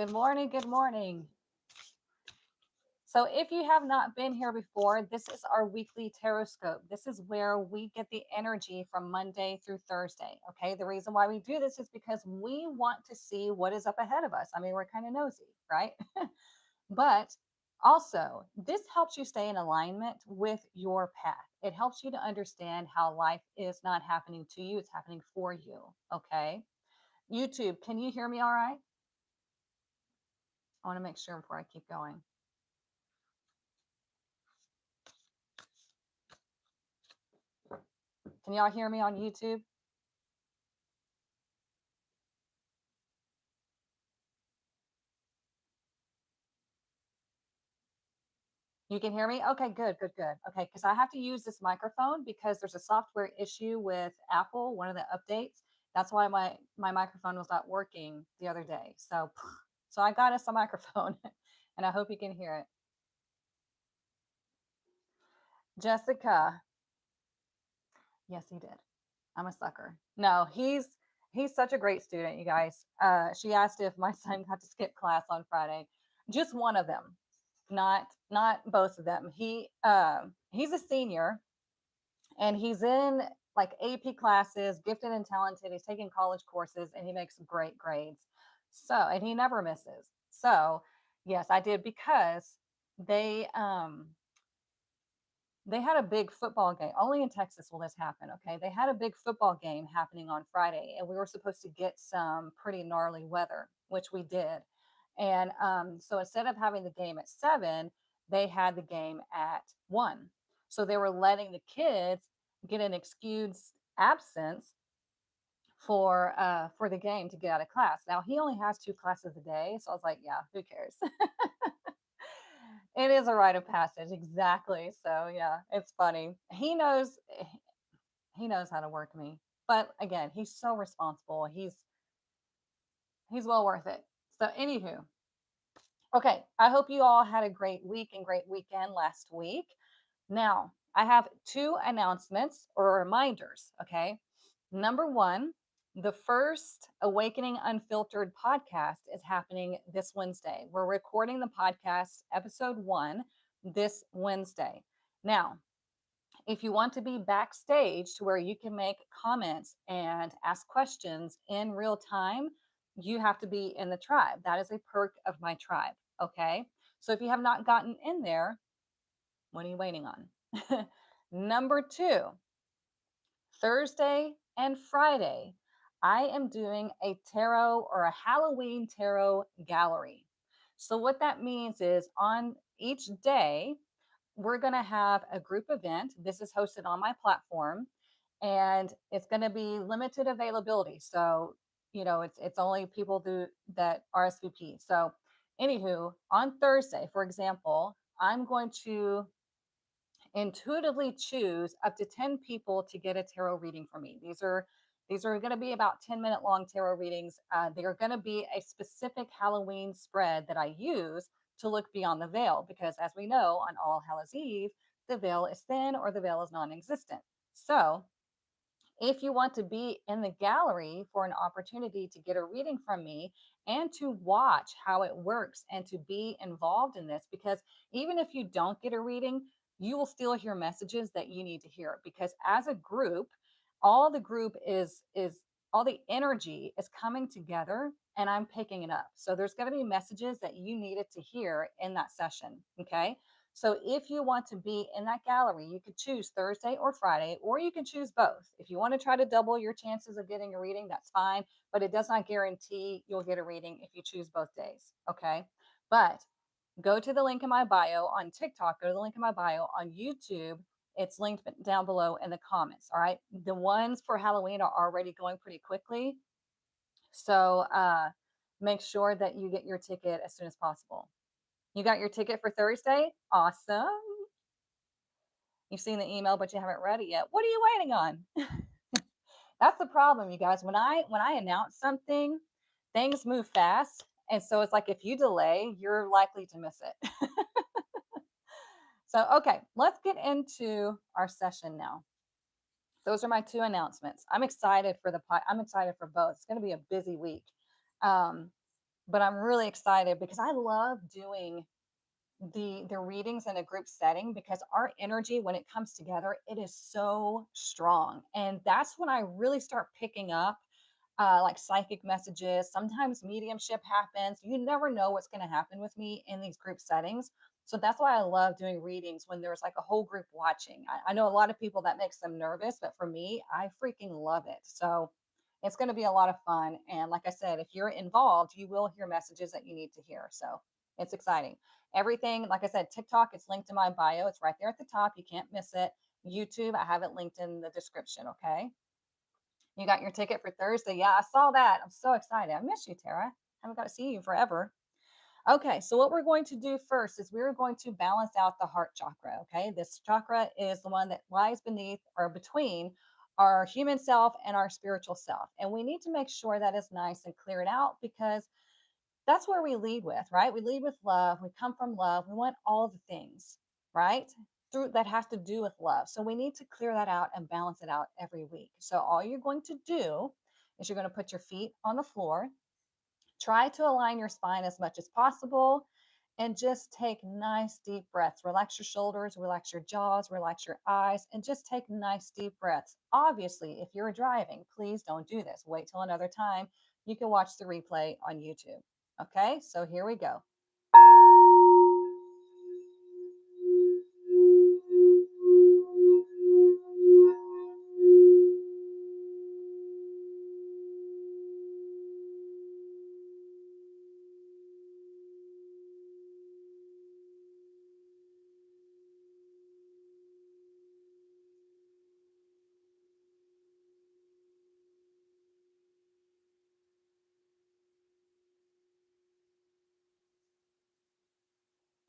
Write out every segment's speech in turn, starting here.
Good morning. Good morning. So, if you have not been here before, this is our weekly Tarotscope. This is where we get the energy from Monday through Thursday. Okay. The reason why we do this is because we want to see what is up ahead of us. I mean, we're kind of nosy, right? But also, this helps you stay in alignment with your path. It helps you to understand how life is not happening to you, it's happening for you. Okay. YouTube, can you hear me all right? I want to make sure before I keep going. Can y'all hear me on YouTube? You can hear me? Okay, good, good, good. Okay, because I have to use this microphone because there's a software issue with Apple, one of the updates. That's why my microphone was not working the other day. So I got us a microphone and I hope you can hear it. Jessica, yes, he did. I'm a sucker. No, he's such a great student, you guys. She asked if my son got to skip class on Friday. Just one of them, not both of them. He's a senior and he's in like AP classes, gifted and talented. He's taking college courses and he makes great grades. So, and he never misses. So, yes, I did because they um they had a big football game. Only in Texas will this happen, okay? They had a big football game happening on Friday, and we were supposed to get some pretty gnarly weather, which we did. And so instead of having the game at 7, they had the game at 1. So they were letting the kids get an excused absence for the game to get out of class. Now he only has 2 classes a day, so I was like, yeah, who cares? It is a rite of passage, exactly. So yeah, it's funny. He knows how to work me. But again, he's so responsible. He's well worth it. So anywho, okay, I hope you all had a great week and great weekend last week. Now, I have 2 announcements or reminders, okay? Number 1, the first Awakening Unfiltered podcast is happening this Wednesday. We're recording the podcast episode 1 this Wednesday. Now, if you want to be backstage to where you can make comments and ask questions in real time, you have to be in the tribe. That is a perk of my tribe. Okay. So if you have not gotten in there, what are you waiting on? Number 2, Thursday and Friday, I am doing a tarot or a Halloween tarot gallery. So, what that means is on each day, we're going to have a group event. This is hosted on my platform and it's going to be limited availability. So, it's only people that RSVP. So, anywho, on Thursday, for example, I'm going to intuitively choose up to 10 people to get a tarot reading from me. These are going to be about 10-minute long tarot readings. They are going to be a specific Halloween spread that I use to look beyond the veil because as we know on All Hallows Eve, the veil is thin or the veil is non-existent. So if you want to be in the gallery for an opportunity to get a reading from me and to watch how it works and to be involved in this, because even if you don't get a reading, you will still hear messages that you need to hear. Because as a group, all the group is all the energy is coming together and I'm picking it up. So there's going to be messages that you needed to hear in that session. Okay. So if you want to be in that gallery, you could choose Thursday or Friday, or you can choose both. If you want to try to double your chances of getting a reading, that's fine, but it does not guarantee you'll get a reading if you choose both days. Okay. But go to the link in my bio on TikTok, go to the link in my bio on YouTube. It's linked down below in the comments. All right. The ones for Halloween are already going pretty quickly. So make sure that you get your ticket as soon as possible. You got your ticket for Thursday? Awesome. You've seen the email, but you haven't read it yet. What are you waiting on? That's the problem, you guys. When I announce something, things move fast. And so it's like if you delay, you're likely to miss it. So, okay, let's get into our session now. Those are my 2 announcements. I'm excited for I'm excited for both. It's going to be a busy week. Um, But I'm really excited because I love doing the readings in a group setting because our energy when it comes together, it is so strong. And that's when I really start picking up like psychic messages. Sometimes mediumship happens. You never know what's going to happen with me in these group settings. So that's why I love doing readings when there's like a whole group watching. I know a lot of people that makes them nervous, but for me, I freaking love it. So it's going to be a lot of fun. And like I said, if you're involved, you will hear messages that you need to hear. So it's exciting. Everything, like I said, TikTok, it's linked in my bio. It's right there at the top. You can't miss it. YouTube, I have it linked in the description. Okay. You got your ticket for Thursday. Yeah, I saw that. I'm so excited. I miss you, Tara. Haven't got to see you forever. Okay, so what we're going to do first is we're going to balance out the heart chakra. Okay, this chakra is the one that lies beneath or between our human self and our spiritual self. And we need to make sure that is nice and cleared out because that's where we lead with, right? We lead with love. We come from love. We want all the things, right? Through that has to do with love. So we need to clear that out and balance it out every week. So all you're going to do is you're going to put your feet on the floor, try to align your spine as much as possible, and just take nice deep breaths. Relax your shoulders, relax your jaws, relax your eyes, and just take nice deep breaths. Obviously, if you're driving, please don't do this. Wait till another time. You can watch the replay on YouTube. Okay, so here we go.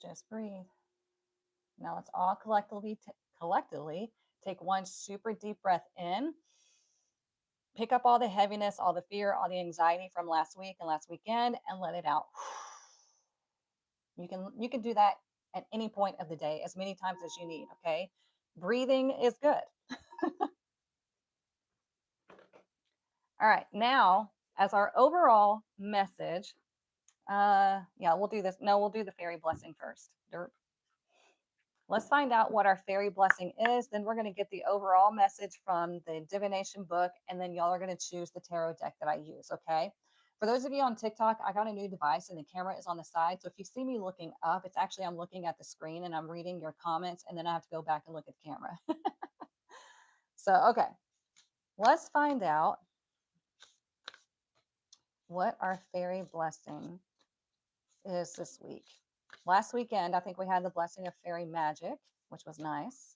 Just breathe. Now let's all collectively take one super deep breath in. Pick up all the heaviness, all the fear, all the anxiety from last week and last weekend, and let it out. You can do that at any point of the day, as many times as you need. Okay, breathing is good. All right, now as our overall message, yeah, we'll do this. No, we'll do the fairy blessing first. Derp. Let's find out what our fairy blessing is. Then we're going to get the overall message from the divination book, and then y'all are going to choose the tarot deck that I use. Okay. For those of you on TikTok, I got a new device and the camera is on the side. So if you see me looking up, it's actually I'm looking at the screen and I'm reading your comments, and then I have to go back and look at the camera. So, okay, let's find out what our fairy blessing is this week. Last weekend, I think we had the blessing of fairy magic, which was nice.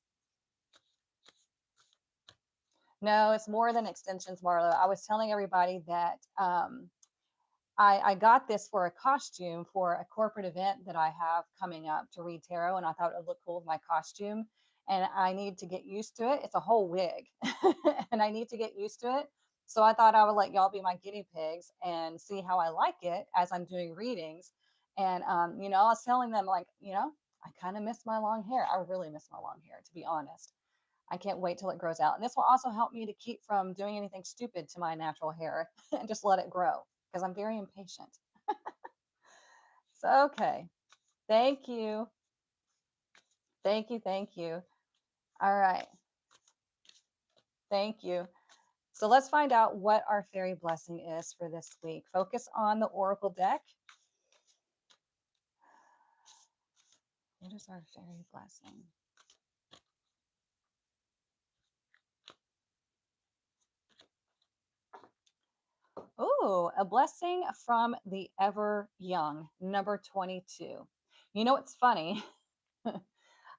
No, it's more than extensions, Marlo. I was telling everybody that I got this for a costume for a corporate event that I have coming up to read tarot, and I thought it would look cool with my costume. And I need to get used to it. It's a whole wig, and I need to get used to it. So I thought I would let y'all be my guinea pigs and see how I like it as I'm doing readings. And I was telling them like, I kind of miss my long hair. I really miss my long hair, to be honest. I can't wait till it grows out. And this will also help me to keep from doing anything stupid to my natural hair and just let it grow because I'm very impatient. So, okay. Thank you. Thank you. Thank you. All right. Thank you. So let's find out what our fairy blessing is for this week. Focus on the oracle deck. What is our fairy blessing? Oh, a blessing from the ever young, number 22. You know, it's funny.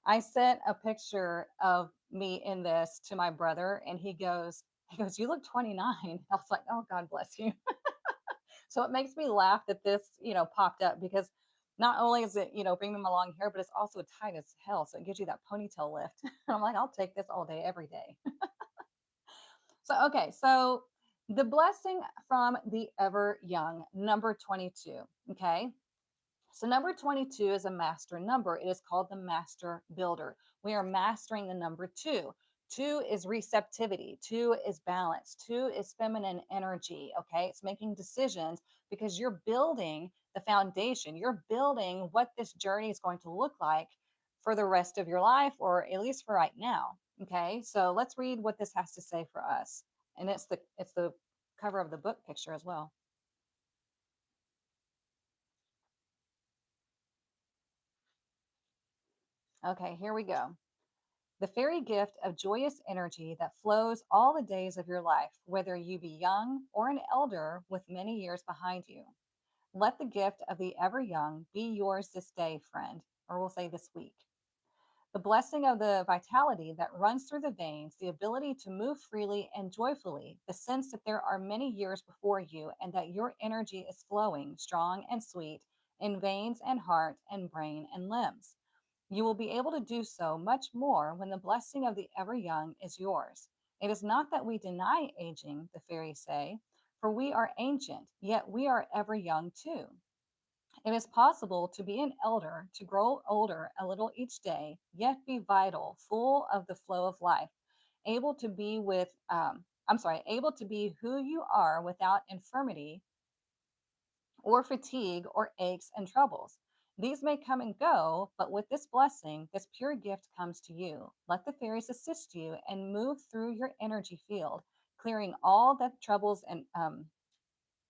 I sent a picture of me in this to my brother, and he goes, "You look 29." I was like, "Oh, God bless you." So it makes me laugh that this, popped up because not only is it, bringing my long hair, but it's also tight as hell. So it gives you that ponytail lift. I'm like, I'll take this all day, every day. So, okay. So the blessing from the ever young, number 22. Okay. So number 22 is a master number. It is called the master builder. We are mastering the number 2. Two is receptivity. Two is balance. Two is feminine energy. Okay. It's making decisions because you're building the foundation. You're building what this journey is going to look like for the rest of your life, or at least for right now. Okay. So let's read what this has to say for us. And it's the cover of the book picture as well. Okay, here we go. The fairy gift of joyous energy that flows all the days of your life, whether you be young or an elder with many years behind you. Let the gift of the ever young be yours this day, friend, or we'll say this week. The blessing of the vitality that runs through the veins, the ability to move freely and joyfully, the sense that there are many years before you and that your energy is flowing strong and sweet in veins and heart and brain and limbs. You will be able to do so much more when the blessing of the ever young is yours. It is not that we deny aging, the fairies say, for we are ancient, yet we are ever young too. It is possible to be an elder, to grow older a little each day, yet be vital, full of the flow of life, able to be able to be who you are without infirmity or fatigue or aches and troubles. These may come and go, but with this blessing, this pure gift comes to you. Let the fairies assist you and move through your energy field, clearing all that troubles and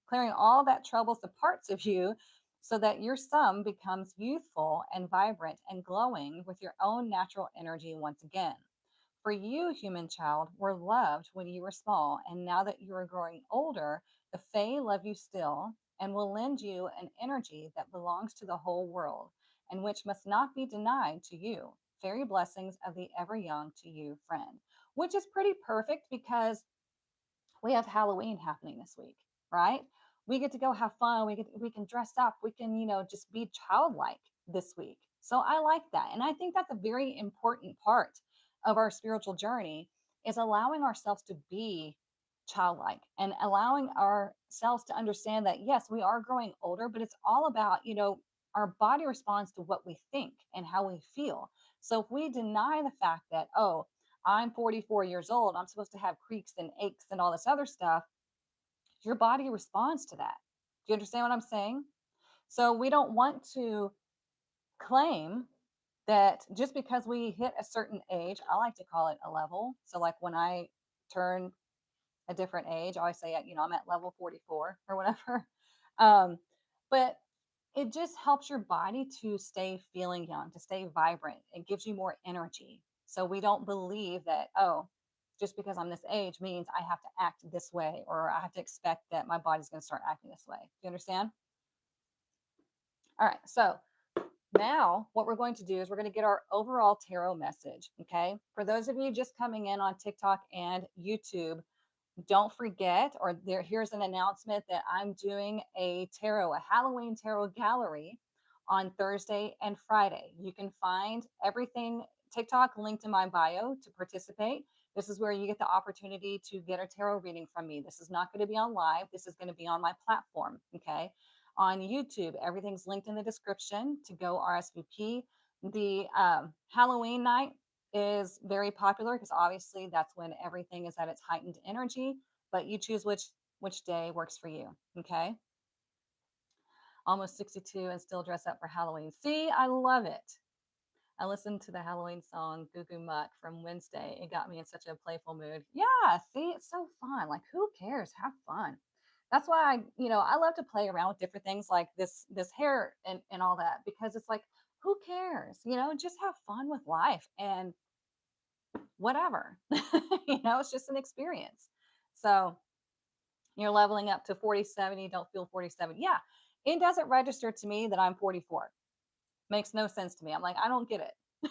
clearing all that troubles the parts of you so that your sum becomes youthful and vibrant and glowing with your own natural energy once again. For you, human child, were loved when you were small, and now that you are growing older, the Fae love you still and will lend you an energy that belongs to the whole world and which must not be denied to you. Fairy blessings of the ever young to you, friend. Which is pretty perfect because we have Halloween happening this week, right? We get to go have fun. We can dress up. We can, just be childlike this week. So I like that. And I think that's a very important part of our spiritual journey is allowing ourselves to be childlike and allowing ourselves to understand that yes, we are growing older, but it's all about, our body responds to what we think and how we feel. So if we deny the fact that, oh, I'm 44 years old, I'm supposed to have creaks and aches and all this other stuff, your body responds to that. Do you understand what I'm saying? So we don't want to claim that just because we hit a certain age, I like to call it a level. So, like when I turn a different age, I always say, I'm at level 44 or whatever. Um, but it just helps your body to stay feeling young, to stay vibrant. It gives you more energy. So we don't believe that, oh, just because I'm this age means I have to act this way or I have to expect that my body's going to start acting this way. Do you understand? All right. So now what we're going to do is we're going to get our overall tarot message. Okay. For those of you just coming in on TikTok and YouTube, don't forget, or here's an announcement that I'm doing a Halloween tarot gallery on Thursday and Friday. You can find everything TikTok linked in my bio to participate. This is where you get the opportunity to get a tarot reading from me. This is not going to be on live. This is going to be on my platform. Okay. On YouTube, everything's linked in the description to go RSVP. The Halloween night is very popular because obviously that's when everything is at its heightened energy, but you choose which day works for you. Okay. Almost 62 and still dress up for Halloween. See, I love it. I listened to the Halloween song Goo Goo Muck from Wednesday. It got me in such a playful mood. Yeah, see, it's so fun. Like, who cares? Have fun. That's why I love to play around with different things like this hair and all that, because it's like, who cares? Just have fun with life and whatever. It's just an experience. So you're leveling up to 47, you don't feel 47. Yeah, it doesn't register to me that I'm 44. Makes no sense to me. I'm like, I don't get it.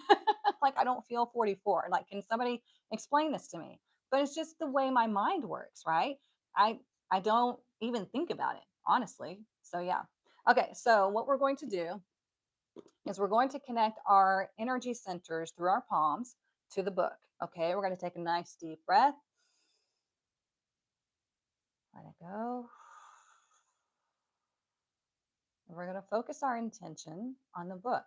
Like, I don't feel 44. Like, can somebody explain this to me? But it's just the way my mind works, right? I I don't even think about it, honestly. So yeah. Okay, so what we're going to do is we're going to connect our energy centers through our palms to the book. Okay, we're going to take a nice deep breath. Let it go. And we're going to focus our intention on the book.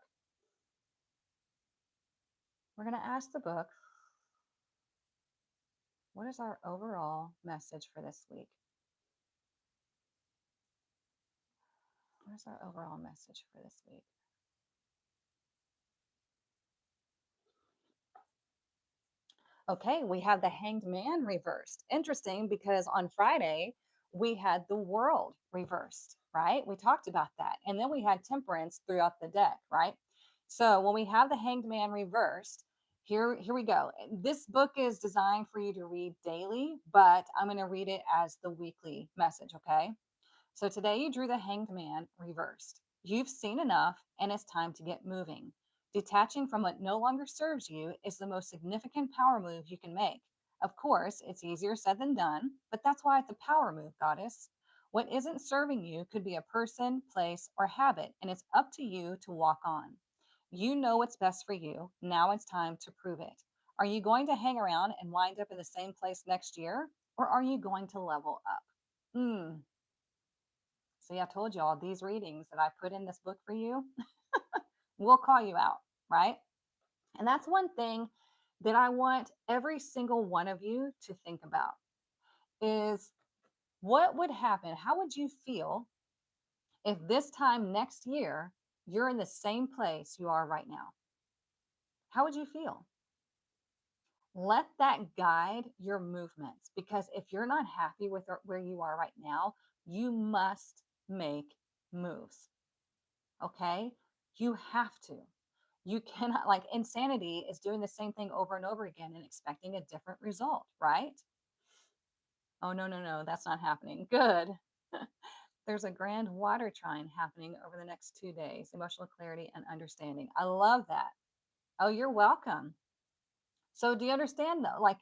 We're going to ask the book What is our overall message for this week? What is our overall message for this week? Okay, we have the Hanged Man reversed. Interesting because on Friday we had the World reversed, right? We talked about that. And then we had Temperance throughout the deck, right? So when we have the Hanged Man reversed, here we go. This book is designed for you to read daily, but I'm going to read it as the weekly message, okay? So today you drew the Hanged Man reversed. You've seen enough and it's time to get moving. Detaching from what no longer serves you is the most significant power move you can make. Of course, it's easier said than done, but that's why it's a power move, goddess. What isn't serving you could be a person, place, or habit, and it's up to you to walk on. You know what's best for you. Now it's time to prove it. Are you going to hang around and wind up in the same place next year, or are you going to level up? Hmm. See, I told you all these readings that I put in this book for you will call you out, right? And that's one thing that I want every single one of you to think about is what would happen? How would you feel if this time next year you're in the same place you are right now? How would you feel? Let that guide your movements because if you're not happy with where you are right now, you must make moves. Okay? You have to. You cannot, like, insanity is doing the same thing over and over again and expecting a different result, right? Oh, no, no, no, that's not happening. Good. There's a grand water trine happening over the next 2 days, emotional clarity and understanding. I love that. Oh, you're welcome. So, do you understand though? Like,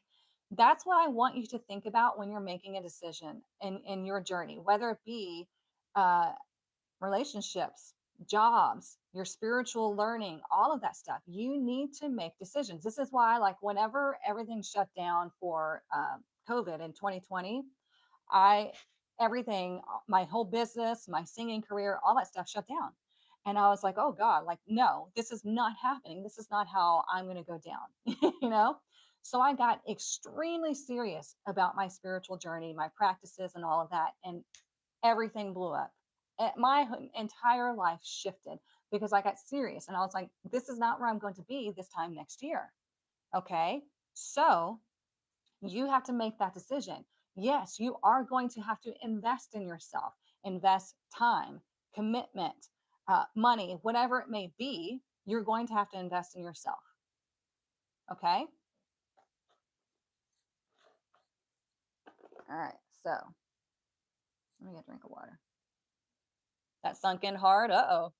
that's what I want you to think about when you're making a decision in your journey, whether it be uh, relationships, jobs, your spiritual learning, all of that stuff. You need to make decisions. This is why, like, whenever everything shut down for COVID in 2020, I, everything, my whole business, my singing career, all that stuff shut down. And I was like, oh God, like, no, this is not happening. This is not how I'm going to go down, you know? So I got extremely serious about my spiritual journey, my practices, and all of that. And everything blew up. My entire life shifted because I got serious and I was like, this is not where I'm going to be this time next year. Okay. So you have to make that decision. Yes, you are going to have to invest in yourself, invest time, commitment, money, whatever it may be. You're going to have to invest in yourself. Okay. All right. So let me get a drink of water. That sunk in hard. Uh oh.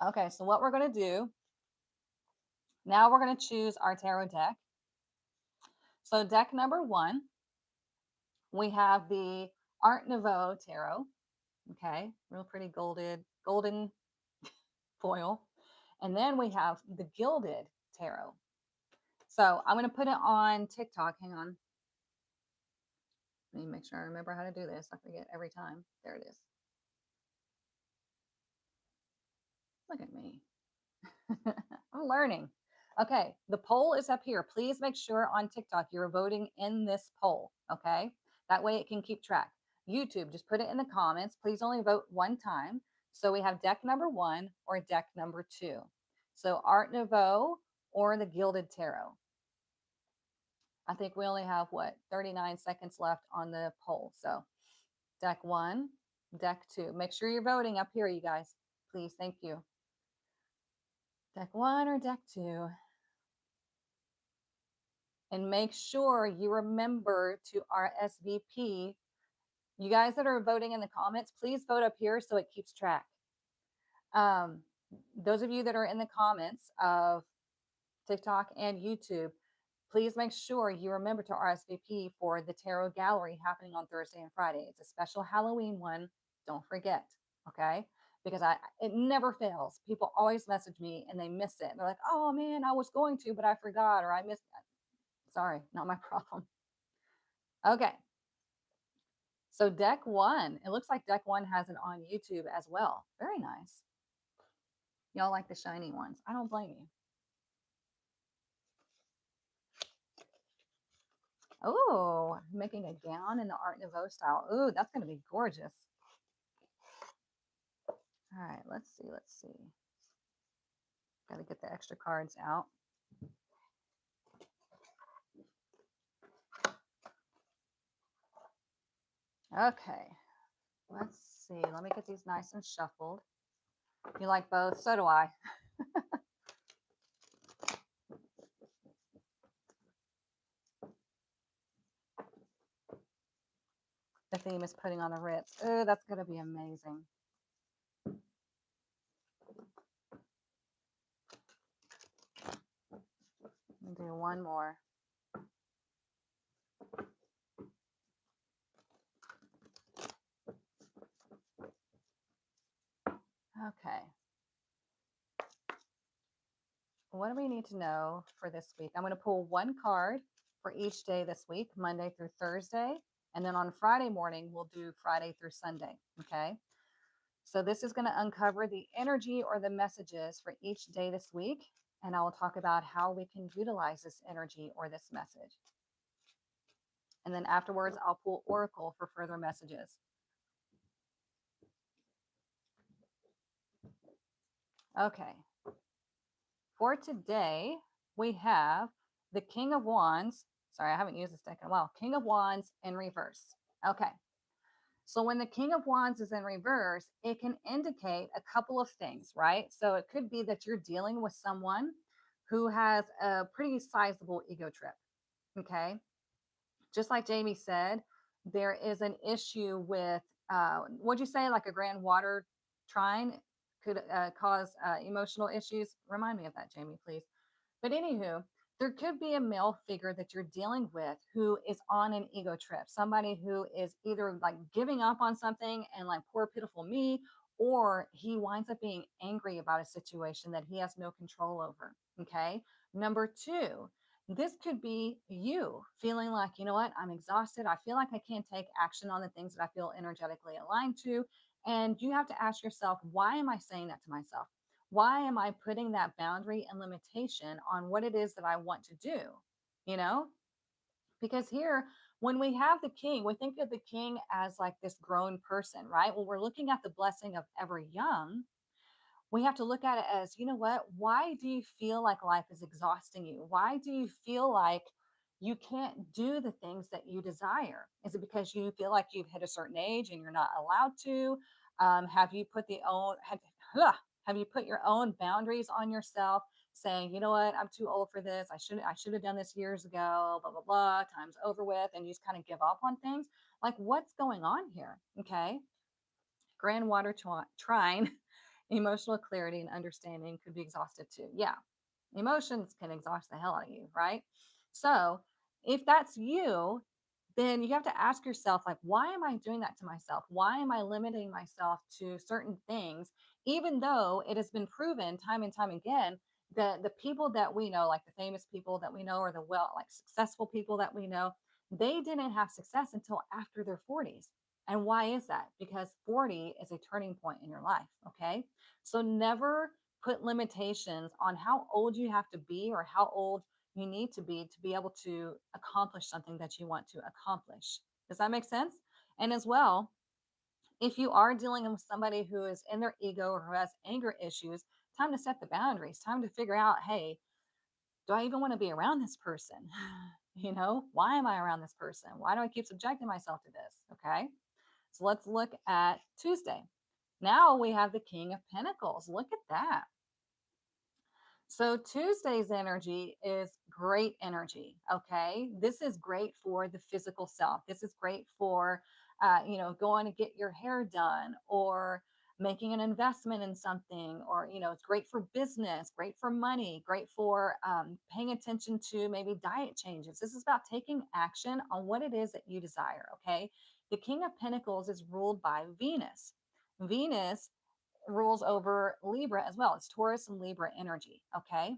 Okay. So what we're going to do now, we're going to choose our tarot deck. So deck number one, we have the Art Nouveau Tarot. Okay, real pretty golden foil. And then we have the Gilded Tarot. So I'm going to put it on TikTok. Hang on. Let me make sure I remember how to do this. I forget every time. There it is. Look at me. I'm learning. Okay, the poll is up here. Please make sure on TikTok you're voting in this poll. Okay, that way it can keep track. YouTube, just put it in the comments. Please only vote one time. So we have deck number one or deck number two. So Art Nouveau or the Gilded Tarot. I think we only have what 39 seconds left on the poll. So deck one, deck two. Make sure you're voting up here, you guys. Please, thank you. Deck one or deck two. And make sure you remember to RSVP. You guys that are voting in the comments, please vote up here so it keeps track. Um, those of you that are in the comments of TikTok and YouTube, please make sure you remember to RSVP for the Tarot Gallery happening on Thursday and Friday. It's a special Halloween one. Don't forget, okay? Because it never fails. People always message me and they miss it. They're like, oh man, I was going to, but I forgot or I missed that. Sorry, not my problem. Okay. So deck one, it looks like deck one has it on YouTube as well. Very nice. Y'all like the shiny ones. I don't blame you. Oh, making a gown in the Art Nouveau style. Ooh, that's going to be gorgeous. All right, let's see. Let's see. Got to get the extra cards out. Okay, let's see. Let me get these nice and shuffled. You like both? So do I. The theme is putting on the Ritz. Oh, that's going to be amazing. Do one more. Okay. What do we need to know for this week? I'm going to pull one card for each day this week, Monday through Thursday. And then on Friday morning, we'll do Friday through Sunday. Okay. So this is going to uncover the energy or the messages for each day this week. And I will talk about how we can utilize this energy or this message. And then afterwards, I'll pull Oracle for further messages. Okay. For today, we have the King of Wands. Sorry, I haven't used this deck in a while. King of Wands in reverse. Okay. So when the King of Wands is in reverse, it can indicate a couple of things, right? So it could be that you're dealing with someone who has a pretty sizable ego trip. Okay. Just like Jamie said, there is an issue with, what'd you say, like a grand water trine could cause emotional issues? Remind me of that, Jamie, please. But anywho, there could be a male figure that you're dealing with who is on an ego trip, somebody who is either like giving up on something and like poor pitiful me, or he winds up being angry about a situation that he has no control over. Okay. Number two, this could be you feeling like, you know what, I'm exhausted. I feel like I can't take action on the things that I feel energetically aligned to. And you have to ask yourself, why am I saying that to myself? Why am I putting that boundary and limitation on what it is that I want to do? You know, because here, when we have the king, we think of the king as like this grown person, right? When we're looking at the blessing of ever young, we have to look at it as, you know what? Why do you feel like life is exhausting you? Why do you feel like you can't do the things that you desire? Is it because you feel like you've hit a certain age and you're not allowed to? Have you put have you put your own boundaries on yourself, saying, you know what, I'm too old for this. I should have done this years ago. Blah blah blah. Time's over with, and you just kind of give up on things. Like, what's going on here? Okay, grand water trine. Emotional clarity and understanding could be exhausted too. Yeah, emotions can exhaust the hell out of you, right? So if that's you, then you have to ask yourself, like, why am I doing that to myself? Why am I limiting myself to certain things, even though it has been proven time and time again that the people that we know, like the famous people that we know, or the like successful people that we know, they didn't have success until after their 40s. And why is that? Because 40 is a turning point in your life. Okay. So never put limitations on how old you have to be or how old you need to be able to accomplish something that you want to accomplish. Does that make sense? And as well, if you are dealing with somebody who is in their ego or who has anger issues, time to set the boundaries, time to figure out, hey, do I even want to be around this person? You know, why am I around this person? Why do I keep subjecting myself to this? Okay. So let's look at Tuesday. Now we have the King of Pentacles. Look at that. So Tuesday's energy is great energy. Okay. This is great for the physical self. This is great for, going to get your hair done, or making an investment in something, or, it's great for business, great for money, great for paying attention to maybe diet changes. This is about taking action on what it is that you desire. Okay. The King of Pentacles is ruled by Venus. Venus rules over Libra as well. It's Taurus and Libra energy. Okay.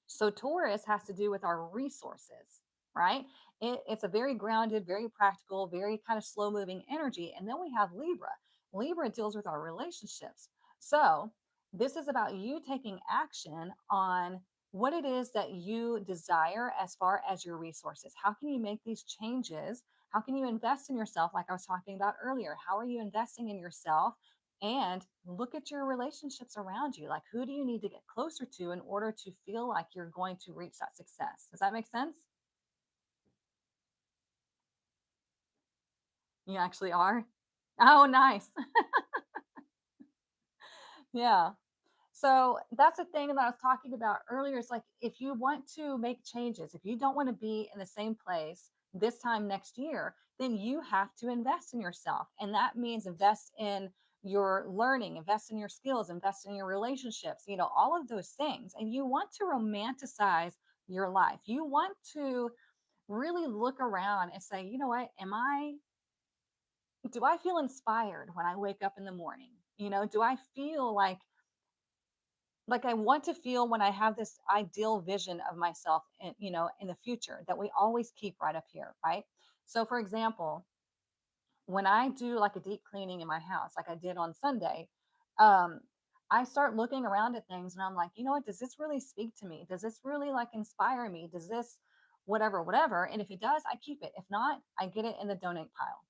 So Taurus has to do with our resources, right? It's a very grounded, very practical, very kind of slow moving energy. And then we have Libra. Libra deals with our relationships. So this is about you taking action on what it is that you desire as far as your resources. How can you make these changes? How can you invest in yourself, like I was talking about earlier? How are you investing in yourself? And look at your relationships around you. Like, who do you need to get closer to in order to feel like you're going to reach that success? Does that make sense? You actually are? Oh, nice. Yeah. So that's the thing that I was talking about earlier. It's like if you want to make changes, if you don't want to be in the same place this time next year, then you have to invest in yourself. And that means invest in your learning, invest in your skills, invest in your relationships, all of those things. And you want to romanticize your life. You want to really look around and say, you know what, do I feel inspired when I wake up in the morning? Do I feel like I want to feel when I have this ideal vision of myself in the future that we always keep right up here, right? So for example, when I do like a deep cleaning in my house, like I did on Sunday, um, I start looking around at things and I'm like, you know what, does this really speak to me? Does this really like inspire me? Does this whatever, whatever? And if it does, I keep it. If not, I get it in the donate pile.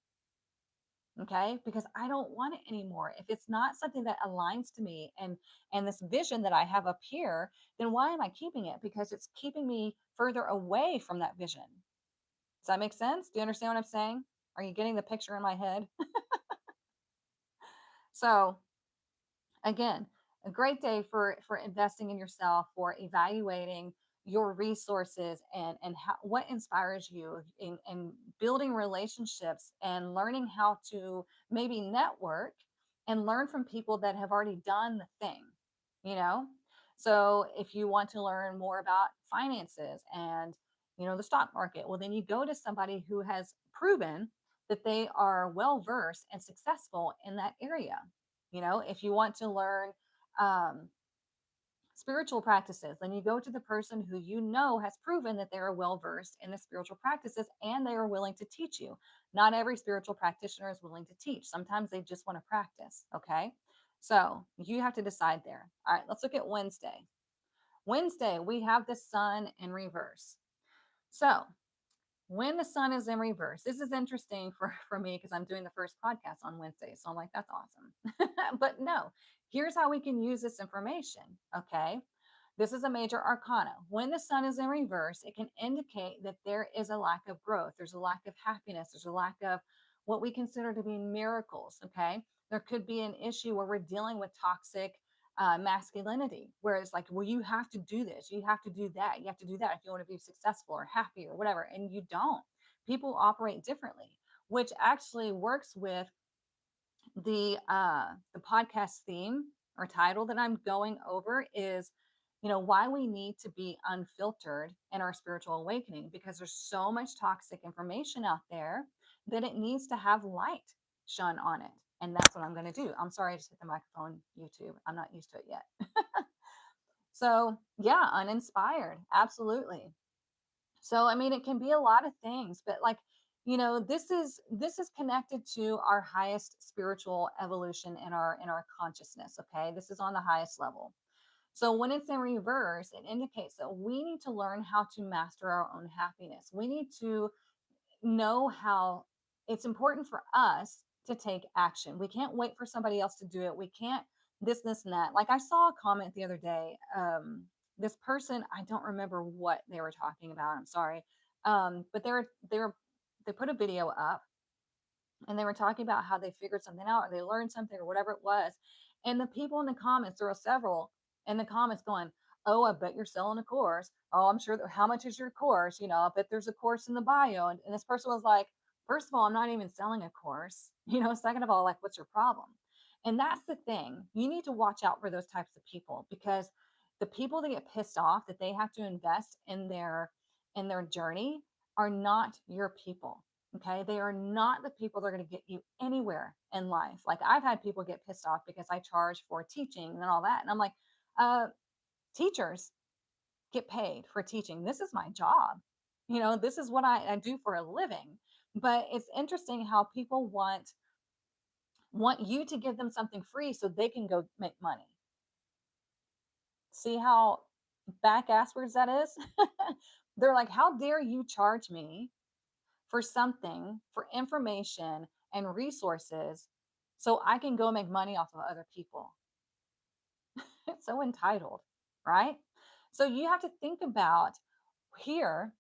Okay, because I don't want it anymore. If it's not something that aligns to me and this vision that I have up here, then why am I keeping it? Because it's keeping me further away from that vision. Does that make sense? Do you understand what I'm saying? Are you getting the picture in my head? So again, a great day for investing in yourself, for evaluating your resources and how, what inspires you in building relationships and learning how to maybe network and learn from people that have already done the thing, you know? So if you want to learn more about finances and the stock market, well then you go to somebody who has proven that they are well versed and successful in that area. If you want to learn um, spiritual practices, then you go to the person who has proven that they are well versed in the spiritual practices and they are willing to teach you. Not every spiritual practitioner is willing to teach. Sometimes they just want to practice. Okay. So you have to decide there. All right, let's look at Wednesday. Wednesday, we have the sun in reverse. So when the sun is in reverse, this is interesting for me because I'm doing the first podcast on Wednesday. So I'm like, that's awesome. But no, here's how we can use this information. Okay. This is a major arcana. When the sun is in reverse, it can indicate that there is a lack of growth. There's a lack of happiness. There's a lack of what we consider to be miracles. Okay. There could be an issue where we're dealing with toxic masculinity, where it's like, well, you have to do this, you have to do that, you have to do that if you want to be successful or happy or whatever. And you don't. People operate differently, which actually works with the podcast theme or title that I'm going over is why we need to be unfiltered in our spiritual awakening, because there's so much toxic information out there that it needs to have light shone on it. And that's what I'm going to do. I'm sorry, I just hit the microphone. YouTube, I'm not used to it yet. So yeah, uninspired, absolutely. So I mean, it can be a lot of things, but this is connected to our highest spiritual evolution in our consciousness. Okay, this is on the highest level. So when it's in reverse, it indicates that we need to learn how to master our own happiness. We need to know how it's important for us to take action. We can't wait for somebody else to do it. We can't this and that. Like I saw a comment the other day. This person, I don't remember what they were talking about. I'm sorry. But they put a video up and they were talking about how they figured something out or they learned something or whatever it was. And the people in the comments, there were several in the comments going, "Oh, I bet you're selling a course. Oh, I'm sure. How much is your course? I bet there's a course in the bio." And this person was like, "First of all, I'm not even selling a course. Second of all, like, what's your problem?" And that's the thing. You need to watch out for those types of people, because the people that get pissed off that they have to invest in their journey are not your people. Okay. They are not the people that are going to get you anywhere in life. Like I've had people get pissed off because I charge for teaching and all that. And I'm like, uh, teachers get paid for teaching. This is my job. This is what I do for a living. But it's interesting how people want you to give them something free so they can go make money. See how back asswards that is. They're like, how dare you charge me for something, for information and resources so I can go make money off of other people. It's so entitled, right? So you have to think about here,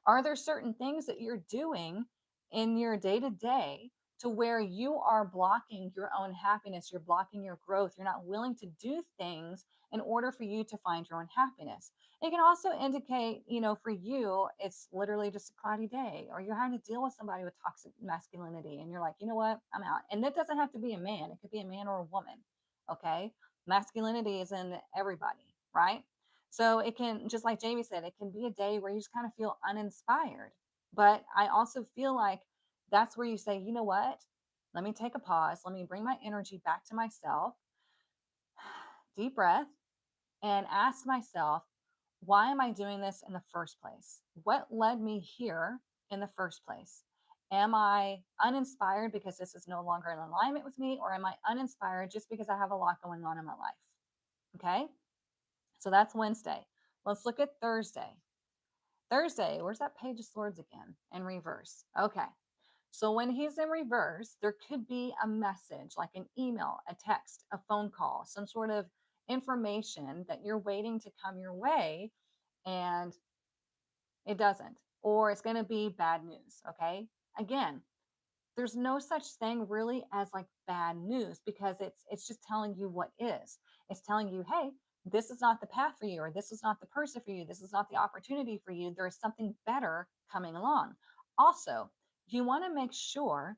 are there certain things that you're doing in your day to day to where you are blocking your own happiness? You're blocking your growth. You're not willing to do things in order for you to find your own happiness. It can also indicate, for you, it's literally just a cloudy day, or you're having to deal with somebody with toxic masculinity, and you're like, you know what, I'm out. And it doesn't have to be a man, it could be a man or a woman. Okay. Masculinity is in everybody, right? So it can, just like Jamie said, it can be a day where you just kind of feel uninspired. But I also feel like that's where you say, you know what? Let me take a pause. Let me bring my energy back to myself, deep breath, and ask myself, why am I doing this in the first place? What led me here in the first place? Am I uninspired because this is no longer in alignment with me, or am I uninspired just because I have a lot going on in my life? Okay. So that's Wednesday. Let's look at Thursday. Thursday, where's that Page of Swords again? In reverse. Okay. So when he's in reverse, there could be a message like an email, a text, a phone call, some sort of information that you're waiting to come your way and it doesn't, or it's going to be bad news. Okay. Again, there's no such thing really as like bad news because it's just telling you what is. It's telling you, hey, this is not the path for you, or this is not the person for you, this is not the opportunity for you. There is something better coming along. Also, you want to make sure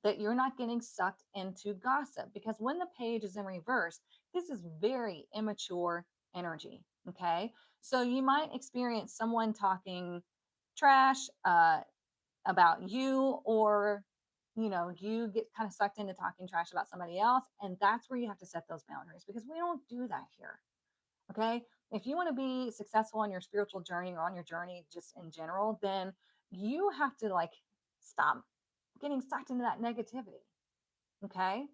that you're not getting sucked into gossip, because when the page is in reverse, this is very immature energy. Okay. So you might experience someone talking trash, about you, or you get kind of sucked into talking trash about somebody else, and that's where you have to set those boundaries, because we don't do that here. Okay. If you want to be successful on your spiritual journey, or on your journey just in general, then you have to like stop getting sucked into that negativity. Okay.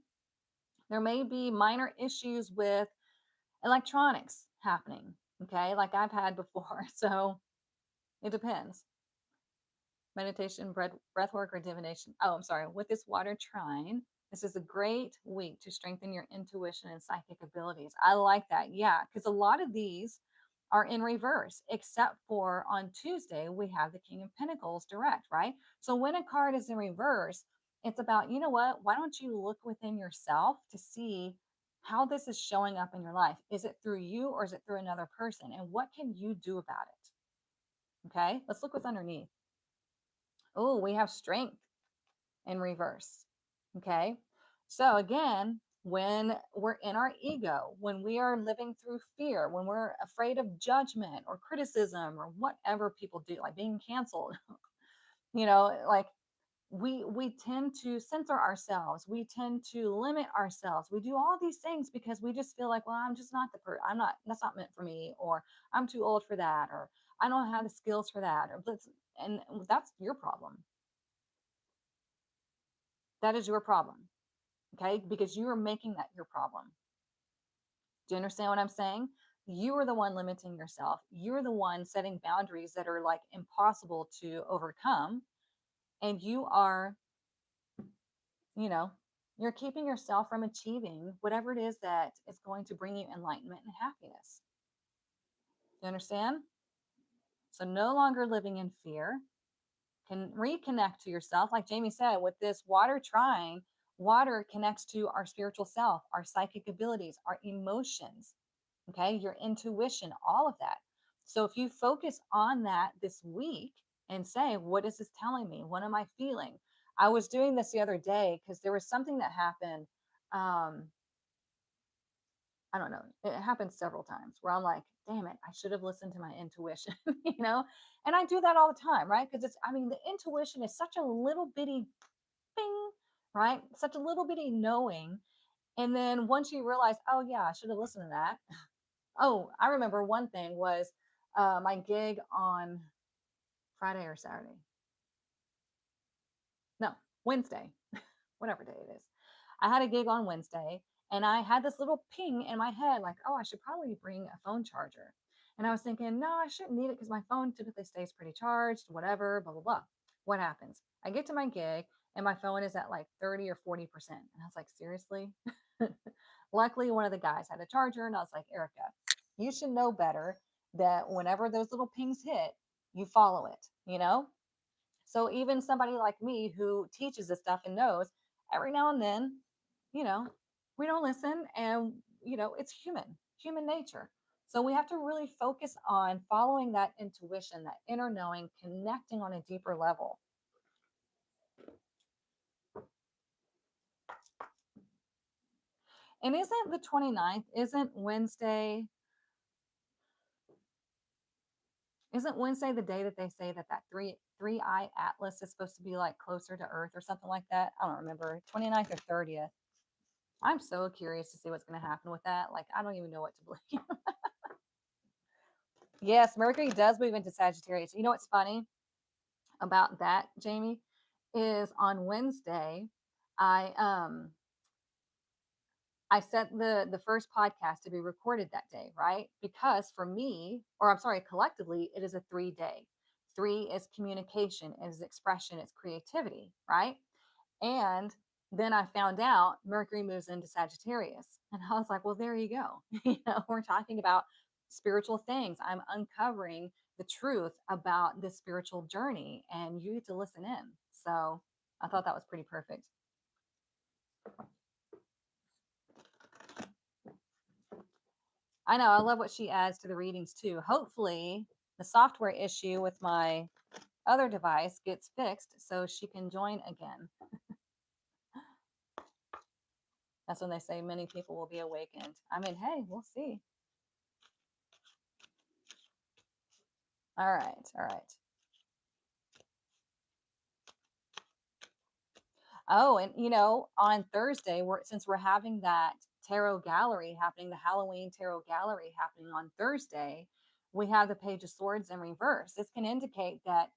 There may be minor issues with electronics happening. Okay. Like I've had before. So it depends. Meditation, breath work, or divination. Oh, I'm sorry. With this water trine, this is a great week to strengthen your intuition and psychic abilities. I like that. Yeah, because a lot of these are in reverse, except for on Tuesday, we have the King of Pentacles direct, right? So when a card is in reverse, it's about, you know what? Why don't you look within yourself to see how this is showing up in your life? Is it through you, or is it through another person? And what can you do about it? Okay, let's look what's underneath. Oh, we have strength in reverse. Okay. So again, when we're in our ego, when we are living through fear, when we're afraid of judgment or criticism or whatever people do, like being canceled, like we tend to censor ourselves. We tend to limit ourselves. We do all these things because we just feel like, well, I'm just not I'm not, that's not meant for me, or I'm too old for that, or I don't have the skills for that, or and that's your problem. That is your problem. Okay. Because you are making that your problem. Do you understand what I'm saying? You are the one limiting yourself. You're the one setting boundaries that are like impossible to overcome. And you are, you know, you're keeping yourself from achieving whatever it is that is going to bring you enlightenment and happiness. Do you understand? So no longer living in fear, can reconnect to yourself. Like Jamie said, with this water trine, water connects to our spiritual self, our psychic abilities, our emotions, okay, your intuition, all of that. So if you focus on that this week and say, what is this telling me? What am I feeling? I was doing this the other day because there was something that happened. Um, I don't know. It happened several times where I'm like, damn it, I should have listened to my intuition, you know? And I do that all the time, right? Because I mean, the intuition is such a little bitty bing, right? Such a little bitty knowing. And then once you realize, oh, yeah, I should have listened to that. Oh, I remember one thing was my gig on Friday or Saturday. No, Wednesday, whatever day it is. I had a gig on Wednesday, And I had this little ping in my head, like, oh, I should probably bring a phone charger. And I was thinking, no, I shouldn't need it because my phone typically stays pretty charged, whatever, blah, blah, blah. What happens? I get to my gig and my phone is at like 30 or 40%. And I was like, seriously? Luckily, one of the guys had a charger, and I was like, Erica, you should know better that whenever those little pings hit, you follow it, you know? So even somebody like me who teaches this stuff and knows every now and then, you know, we don't listen and, it's human nature. So we have to really focus on following that intuition, that inner knowing, connecting on a deeper level. And isn't the 29th, isn't Wednesday the day that they say that three eye atlas is supposed to be like closer to Earth or something like that? I don't remember. 29th or 30th. I'm so curious to see what's going to happen with that. Like, I don't even know what to believe. Yes, Mercury does move into Sagittarius. You know what's funny about that, Jamie, is on Wednesday, I I set the first podcast to be recorded that day, right? Because for me, or I'm sorry, collectively, it is a 3 day. Three is communication, it is expression, it's creativity, right? And then I found out Mercury moves into Sagittarius. And I was like, well, there you go. We're talking about spiritual things. I'm uncovering the truth about this spiritual journey, and you get to listen in. So I thought that was pretty perfect. I know. I love what she adds to the readings too. Hopefully, the software issue with my other device gets fixed so she can join again. That's when they say many people will be awakened. I mean, hey, we'll see. All right. All right. Oh, and on Thursday, since we're having that tarot gallery happening, the Halloween tarot gallery happening on Thursday, we have the Page of Swords in reverse. This can indicate that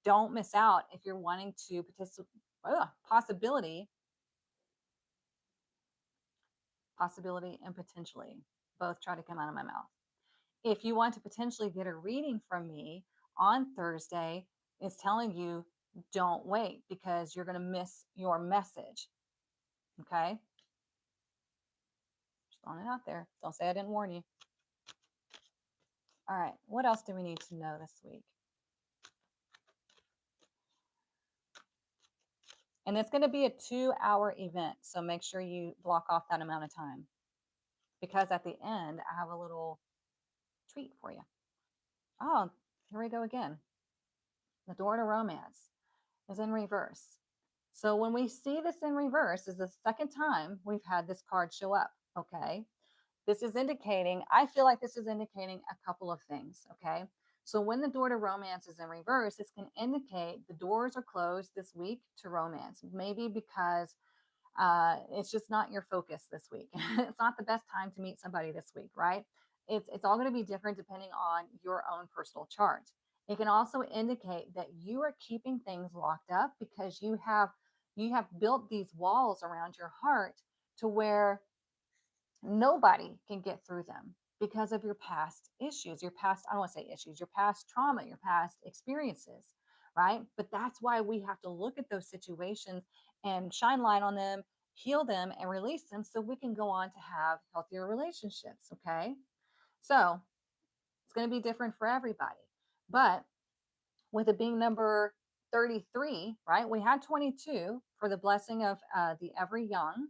don't miss out if you're wanting to participate. Possibility, and potentially both try to come out of my mouth. If you want to potentially get a reading from me on Thursday, it's telling you don't wait because you're going to miss your message. Okay. Just throwing it out there. Don't say I didn't warn you. All right. What else do we need to know this week? And it's going to be a 2-hour event. So make sure you block off that amount of time because at the end, I have a little treat for you. Oh, here we go again. The door to romance is in reverse. So when we see this in reverse, is the second time we've had this card show up. Okay. This is indicating, I feel like this is indicating a couple of things. Okay. So when the door to romance is in reverse, this can indicate the doors are closed this week to romance. Maybe because it's just not your focus this week. It's not the best time to meet somebody this week, right? It's all going to be different depending on your own personal chart. It can also indicate that you are keeping things locked up because you have built these walls around your heart to where nobody can get through them because of your past issues, your past, I don't want to say issues, your past trauma, your past experiences, right? But that's why we have to look at those situations and shine light on them, heal them, and release them so we can go on to have healthier relationships. Okay. So it's going to be different for everybody. But with it being number 33, right? We had 22 for the blessing of the ever young,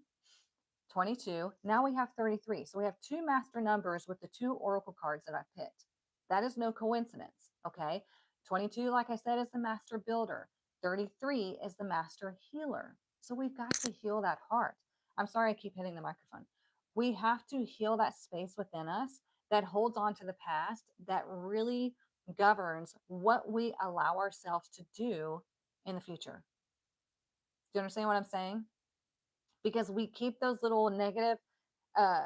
22. Now we have 33. So we have two master numbers with the two oracle cards that I picked. That is no coincidence. Okay. 22, like I said, is the master builder. 33 is the master healer. So we've got to heal that heart. I'm sorry I keep hitting the microphone. We have to heal that space within us that holds on to the past, that really governs what we allow ourselves to do in the future. Do you understand what I'm saying? Because we keep those little negative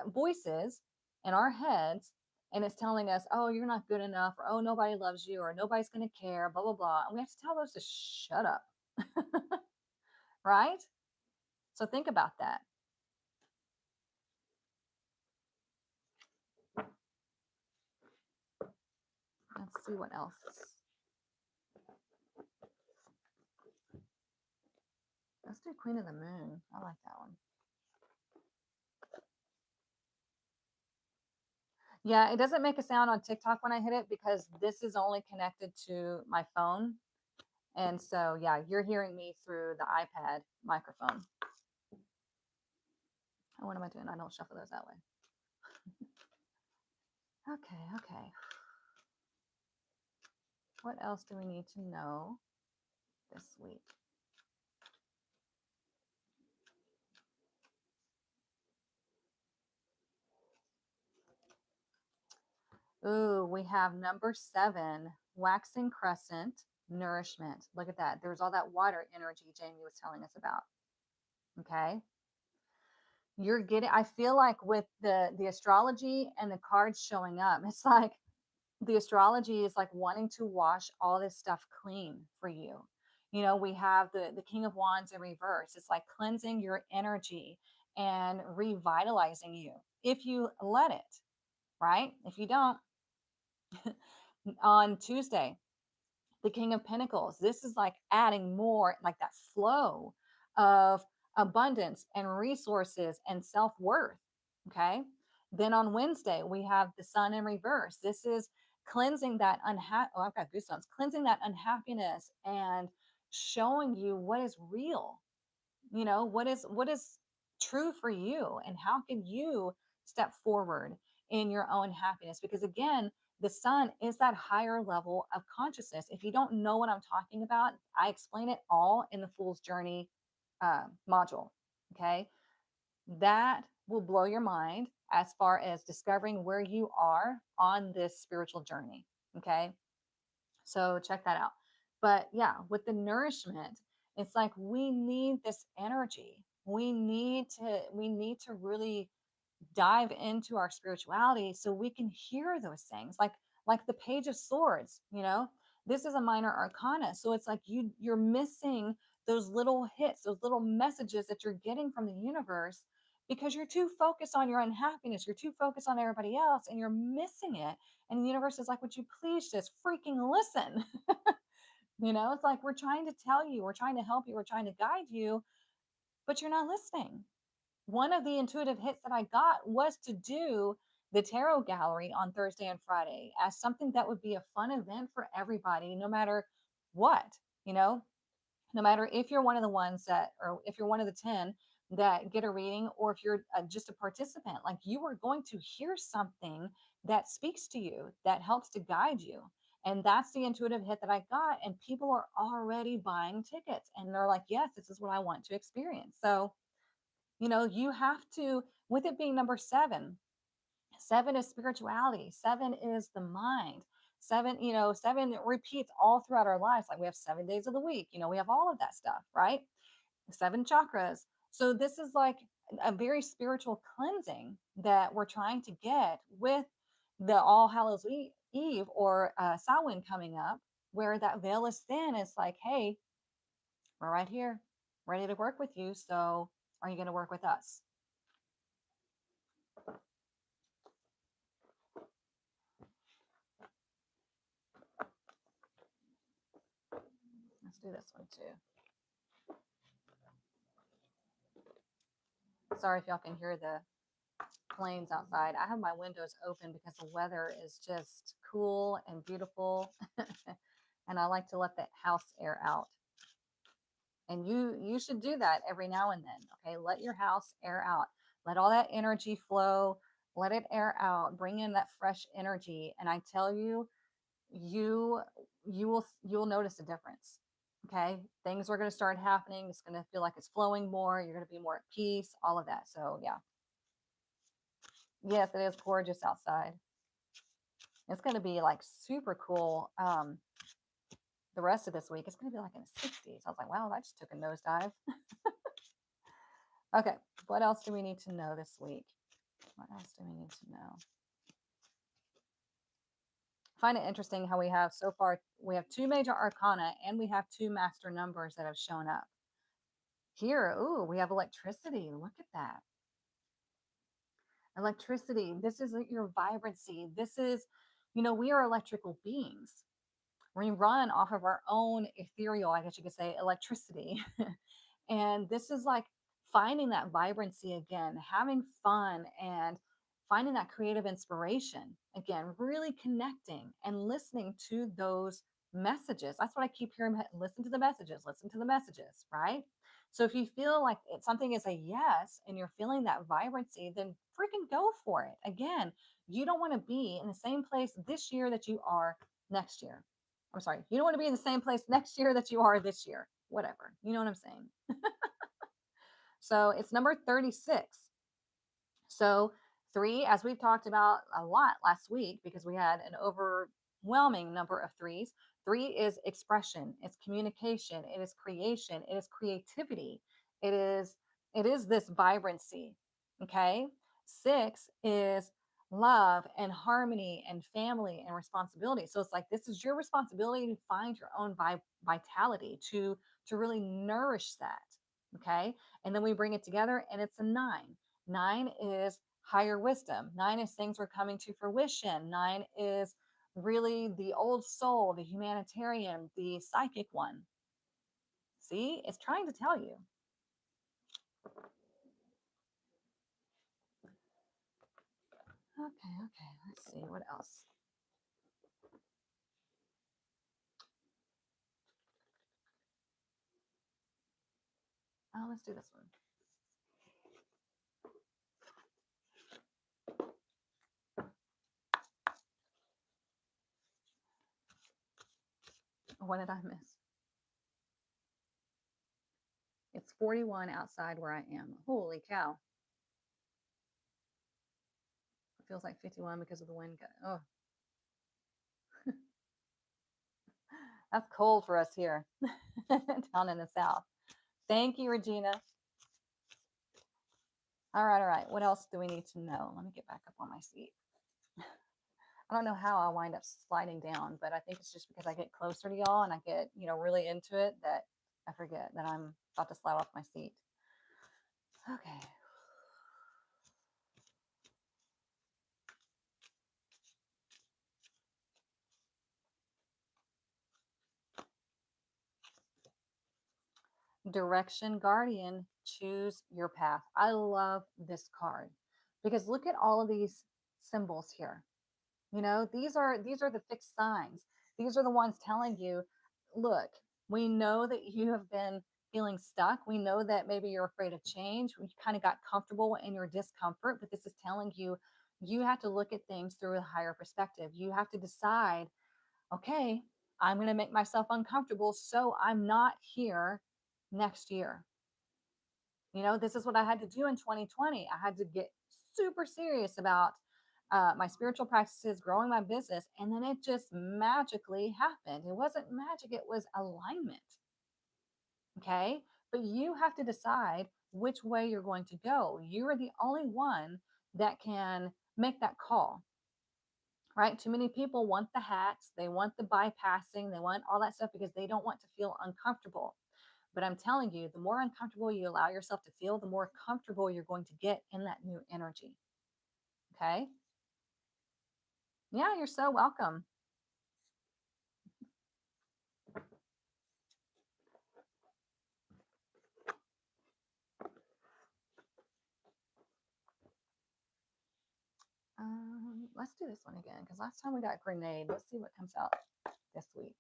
voices in our heads, and it's telling us, oh, you're not good enough, or oh, nobody loves you, or nobody's going to care, blah, blah, blah. And we have to tell those to shut up. Right? So think about that. Let's see what else. Let's do Queen of the Moon. I like that one. Yeah, it doesn't make a sound on TikTok when I hit it because this is only connected to my phone. And so, yeah, you're hearing me through the iPad microphone. Oh, what am I doing? I don't shuffle those that way. Okay. What else do we need to know this week? Ooh, we have number 7, waxing crescent, nourishment. Look at that. There's all that water energy Jamie was telling us about. Okay. You're getting, I feel like with the astrology and the cards showing up, it's like the astrology is like wanting to wash all this stuff clean for you. You know, we have the King of Wands in reverse. It's like cleansing your energy and revitalizing you if you let it, right? If you don't, on Tuesday, the King of Pentacles. This is like adding more, like that flow of abundance and resources and self worth. Okay. Then on Wednesday, we have the Sun in reverse. This is cleansing that I've got goosebumps, cleansing that unhappiness and showing you what is real, you know, what is true for you and how can you step forward in your own happiness, because again, the sun is that higher level of consciousness. If you don't know what I'm talking about, I explain it all in the Fool's Journey module. Okay, that will blow your mind as far as discovering where you are on this spiritual journey. Okay, so check that out. But yeah, with the nourishment, it's like we need this energy. We need to really dive into our spirituality so we can hear those things. Like the Page of Swords, you know. This is a minor arcana. So it's like you're missing those little hits, those little messages that you're getting from the universe because you're too focused on your unhappiness. You're too focused on everybody else and you're missing it. And the universe is like, would you please just freaking listen? You know, it's like we're trying to tell you, we're trying to help you, we're trying to guide you, but you're not listening. One of the intuitive hits that I got was to do the tarot gallery on Thursday and Friday as something that would be a fun event for everybody, no matter what, you know, no matter if you're one of the ones that, or if you're one of the 10 that get a reading, or if you're just a participant, like you are going to hear something that speaks to you, that helps to guide you. And that's the intuitive hit that I got. And people are already buying tickets and they're like, yes, this is what I want to experience. So, you know, you have to, with it being number 7, 7 is spirituality, 7 is the mind. 7, you know, 7 repeats all throughout our lives. Like we have 7 days of the week, you know, we have all of that stuff, right? 7 chakras. So this is like a very spiritual cleansing that we're trying to get with the All Hallows Eve or Samhain coming up, where that veil is thin. It's like, hey, we're right here, ready to work with you. So are you going to work with us? Let's do this one too. Sorry if y'all can hear the planes outside. I have my windows open because the weather is just cool and beautiful. And I like to let the house air out. And you should do that every now and then. Okay, let your house air out. Let all that energy flow. Let it air out. Bring in that fresh energy. And I tell you, you you'll notice a difference. Okay, things are going to start happening. It's going to feel like it's flowing more. You're going to be more at peace, all of that. So yeah, yes, it is gorgeous outside. It's going to be like super cool. The rest of this week, it's going to be like in the 60s. I was like, wow, that just took a nosedive. Okay, what else do we need to know this week? What else do we need to know? I find it interesting how we have so far, we have 2 major arcana and we have 2 master numbers that have shown up. Here, ooh, we have electricity. Look at that. Electricity. This is your vibrancy. This is We are electrical beings. We run off of our own ethereal, I guess you could say, electricity. And this is like finding that vibrancy again, having fun, and finding that creative inspiration again, really connecting and listening to those messages. That's what I keep hearing. Listen to the messages, right? So if you feel like something is a yes and you're feeling that vibrancy, then freaking go for it. Again, you don't want to be in the same place this year that you are next year. I'm sorry, you don't want to be in the same place next year that you are this year. Whatever. You know what I'm saying? So it's number 36. So, three, as we've talked about a lot last week, because we had an overwhelming number of threes, three is expression, it's communication, it is creation, it is creativity, it is this vibrancy. Okay. Six is love and harmony and family and responsibility. So it's like this is your responsibility to find your own vitality, to really nourish that. Okay. And then we bring it together and it's a nine. Nine is higher wisdom. Nine is things are coming to fruition. Nine is really the old soul, the humanitarian, the psychic one. See, it's trying to tell you. Okay, okay. Let's see what else. Oh, let's do this one. What did I miss? It's 41 outside where I am. Holy cow. It feels like 51 because of the wind. Oh, that's cold for us here down in the south. Thank you, Regina. All right, all right. What else do we need to know? Let me get back up on my seat. I don't know how I wind up sliding down, but I think it's just because I get closer to y'all and I get, really into it that I forget that I'm about to slide off my seat. Okay. Direction Guardian, choose your path. I love this card because look at all of these symbols here. These are the fixed signs. These are the ones telling you, look, we know that you have been feeling stuck. We know that maybe you're afraid of change. We kind of got comfortable in your discomfort, but this is telling you you have to look at things through a higher perspective. You have to decide, okay, I'm going to make myself uncomfortable so I'm not here next year. This is what I had to do in 2020. I had to get super serious about my spiritual practices, growing my business, and then it just magically happened. It wasn't magic, it was alignment. Okay. But you have to decide which way you're going to go. You are the only one that can make that call, right? Too many people want the hacks, they want the bypassing, they want all that stuff because they don't want to feel uncomfortable. But I'm telling you, the more uncomfortable you allow yourself to feel, the more comfortable you're going to get in that new energy. Okay. Yeah, you're so welcome. Let's do this one again because last time we got grenade. Let's see what comes out this week.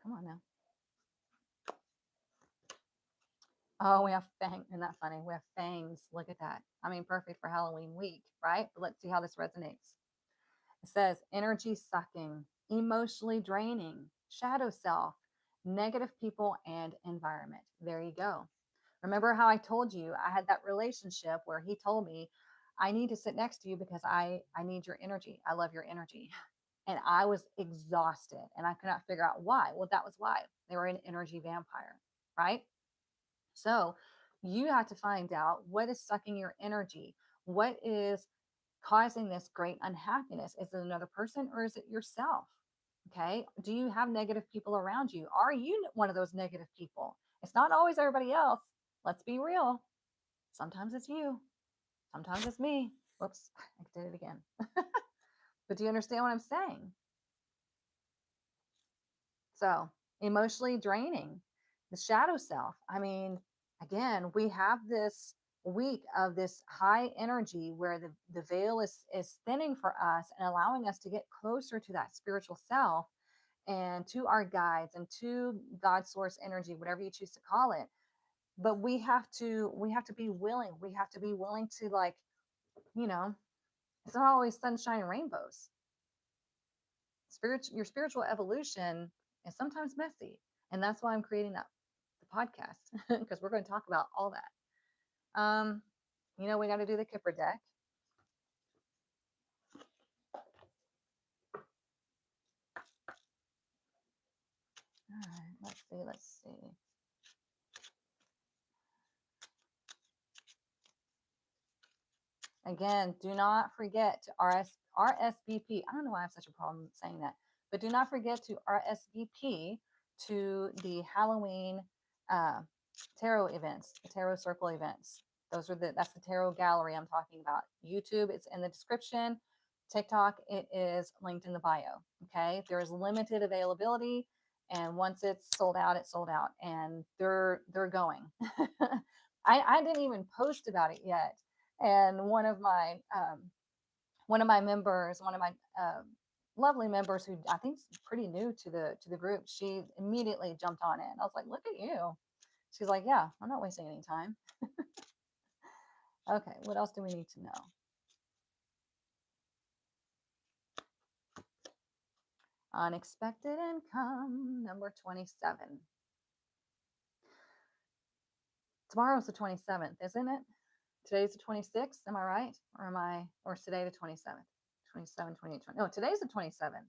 Come on now. Oh, we have fang. Isn't that funny? We have fangs. Look at that. I mean, perfect for Halloween week, right? But let's see how this resonates. It says energy sucking, emotionally draining, shadow self, negative people, and environment. There you go. Remember how I told you I had that relationship where he told me, I need to sit next to you because I need your energy. I love your energy. And I was exhausted and I could not figure out why. Well, that was why. They were an energy vampire, right? So you have to find out what is sucking your energy. What is causing this great unhappiness? Is it another person or is it yourself? Okay. Do you have negative people around you? Are you one of those negative people? It's not always everybody else. Let's be real. Sometimes it's you. Sometimes it's me. Whoops, I did it again. But do you understand what I'm saying? So, emotionally draining, the shadow self. I mean, again, we have this week of this high energy where the veil is thinning for us and allowing us to get closer to that spiritual self and to our guides and to God source energy, whatever you choose to call it. But we have to be willing. We have to be willing to, like, you know, it's not always sunshine and rainbows. Your spiritual evolution is sometimes messy, and that's why I'm creating the podcast, because we're going to talk about all that. We got to do the Kipper deck. All right, let's see. Again, do not forget to RSVP. I don't know why I have such a problem saying that, but do not forget to RSVP to the Halloween uh, tarot events, the tarot circle events. That's the tarot gallery I'm talking about. YouTube, it's in the description. TikTok, it is linked in the bio. Okay, there is limited availability, and once it's sold out, it's sold out, and they're going. I didn't even post about it yet, and one of my members, one of my lovely members who I think is pretty new to the group, she immediately jumped on it. I was like, "Look at you!" She's like, "Yeah, I'm not wasting any time." Okay, what else do we need to know? Unexpected income, number 27. Tomorrow's the 27th, isn't it? Today's the 26th, am I right? Or is today the 27th? 27, 28, 20. No, today's the 27th.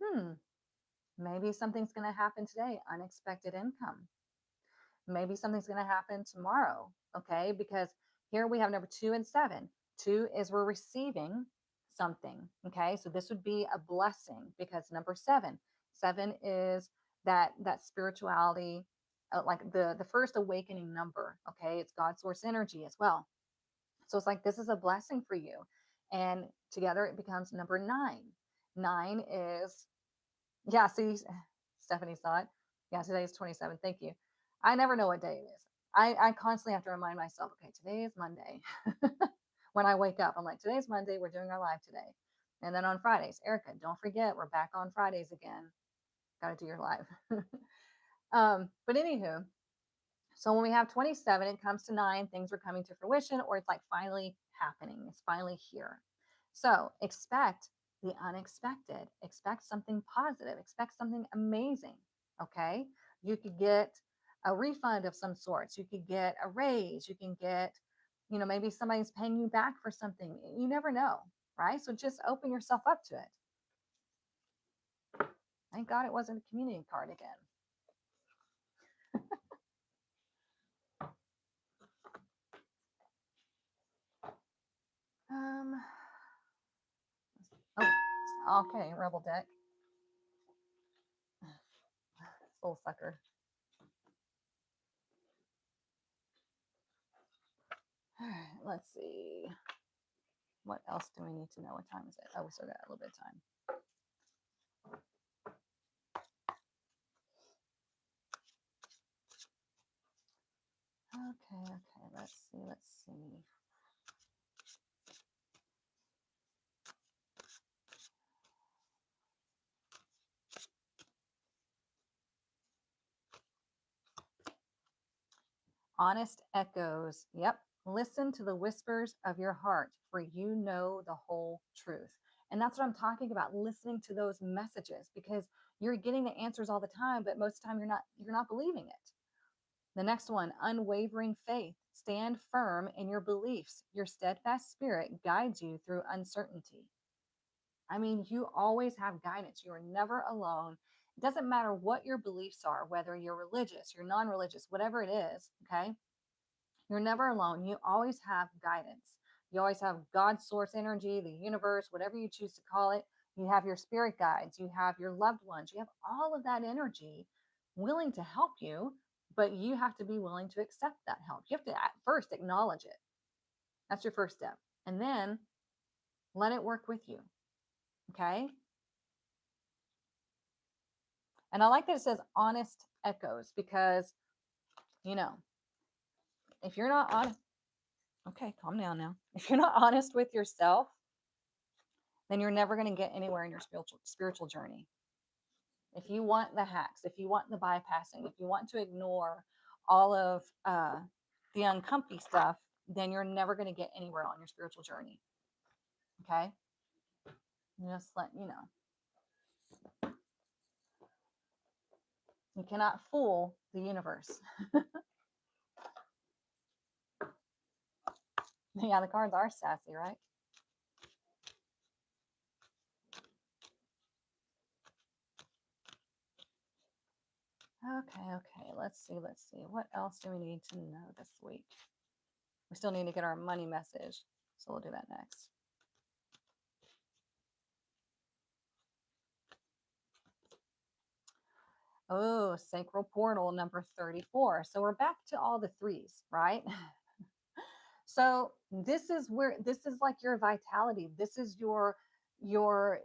Hmm, maybe something's going to happen today. Unexpected income. Maybe something's going to happen tomorrow. Okay, because here we have number 2 and 7. 2 is we're receiving something. Okay, so this would be a blessing, because number 7 is that spirituality, like the first awakening number. Okay, it's God source energy as well. So it's like this is a blessing for you, and together it becomes number 9. 9 is, yeah, see, Stephanie saw it. Yeah, today's 27. Thank you. I never know what day it is. I constantly have to remind myself, okay, today is Monday. When I wake up, I'm like, today's Monday. We're doing our live today. And then on Fridays, Erica, don't forget, we're back on Fridays again. Got to do your live. But anywho, so when we have 27, it comes to 9, things are coming to fruition, or it's like finally happening. It's finally here. So expect the unexpected. Expect something positive. Expect something amazing. Okay. You could get a refund of some sorts. You could get a raise. You can get, maybe somebody's paying you back for something. You never know. Right. So just open yourself up to it. Thank God it wasn't a community card again. Um, oh, okay, Rebel deck. Soul sucker. All right, let's see. What else do we need to know? What time is it? Oh, we still got a little bit of time. Okay, let's see. Honest echoes. Yep. Listen to the whispers of your heart, for you know the whole truth. And that's what I'm talking about, listening to those messages, because you're getting the answers all the time, but most of the time you're not believing it. The next one, unwavering faith. Stand firm in your beliefs. Your steadfast spirit guides you through uncertainty. I mean, you always have guidance. You are never alone. It doesn't matter what your beliefs are, whether you're religious, you're non religious, whatever it is, okay? You're never alone. You always have guidance. You always have God source energy, the universe, whatever you choose to call it. You have your spirit guides, you have your loved ones, you have all of that energy willing to help you, but you have to be willing to accept that help. You have to at first acknowledge it. That's your first step. And then let it work with you. Okay. And I like that it says honest echoes because, you know, if you're not honest, okay, calm down now. If you're not honest with yourself, then you're never going to get anywhere in your spiritual journey. If you want the hacks, if you want the bypassing, if you want to ignore all of the uncomfy stuff, then you're never going to get anywhere on your spiritual journey. Okay? Just let you know. You cannot fool the universe. Yeah, the cards are sassy, right? Okay. Let's see. What else do we need to know this week? We still need to get our money message, so we'll do that next. Oh, sacral portal number 34. So we're back to all the threes, right? So this is like your vitality. This is your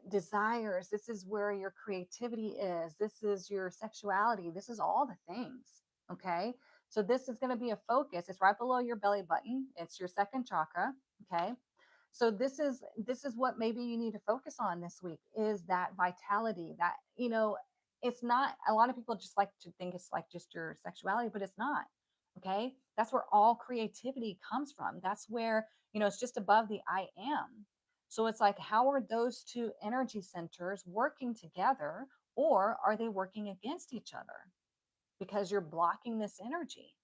desires. This is where your creativity is. This is your sexuality. This is all the things. Okay. So this is going to be a focus. It's right below your belly button. It's your second chakra. Okay. So this is what maybe you need to focus on this week is that vitality that, it's not, a lot of people just like to think it's like just your sexuality, but it's not. Okay. That's where all creativity comes from. That's where, it's just above the I am. So it's like, how are those two energy centers working together, or are they working against each other? Because you're blocking this energy.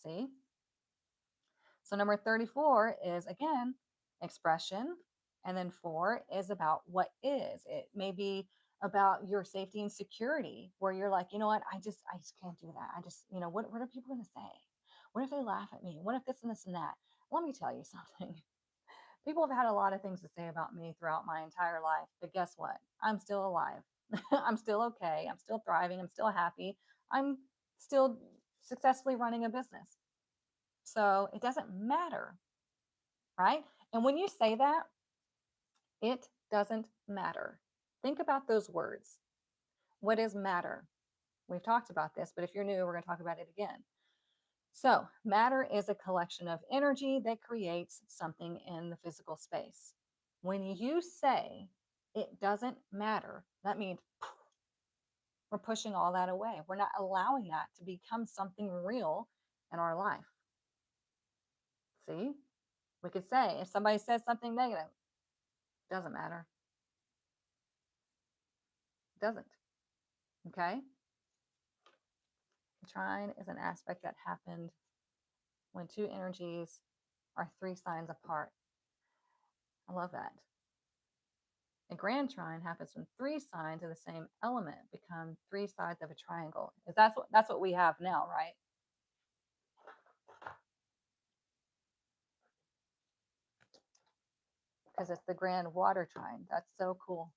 See? So number 34 is again expression. And then 4 is about what is. It may be about your safety and security, where you're like, you know what, I just can't do that. I just, what are people going to say? What if they laugh at me? What if this and this and that? Let me tell you something. People have had a lot of things to say about me throughout my entire life, but guess what? I'm still alive. I'm still okay. I'm still thriving. I'm still happy. I'm still successfully running a business. So it doesn't matter, right? And when you say that, it doesn't matter. Think about those words. What is matter? We've talked about this, but if you're new, we're going to talk about it again. So, matter is a collection of energy that creates something in the physical space. When you say it doesn't matter, that means we're pushing all that away. We're not allowing that to become something real in our life. See? We could say if somebody says something negative, doesn't matter. Doesn't. Okay? The trine is an aspect that happened when two energies are 3 signs apart. I love that. A grand trine happens when 3 signs of the same element become 3 sides of a triangle. That's what we have now, right? Because it's the grand water trine. That's so cool.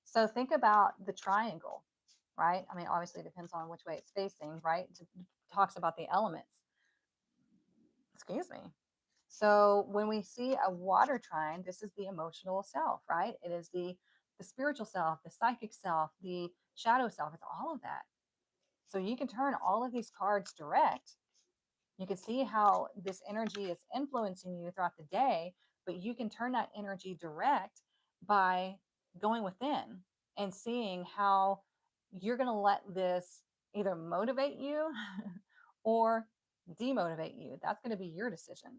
So think about the triangle, right? I mean, obviously it depends on which way it's facing, right? It talks about the elements. Excuse me. So when we see a water trine, this is the emotional self, right? It is the spiritual self, the psychic self, the shadow self. It's all of that. So you can turn all of these cards direct. You can see how this energy is influencing you throughout the day, but you can turn that energy direct by going within and seeing how you're going to let this either motivate you or demotivate you. That's going to be your decision.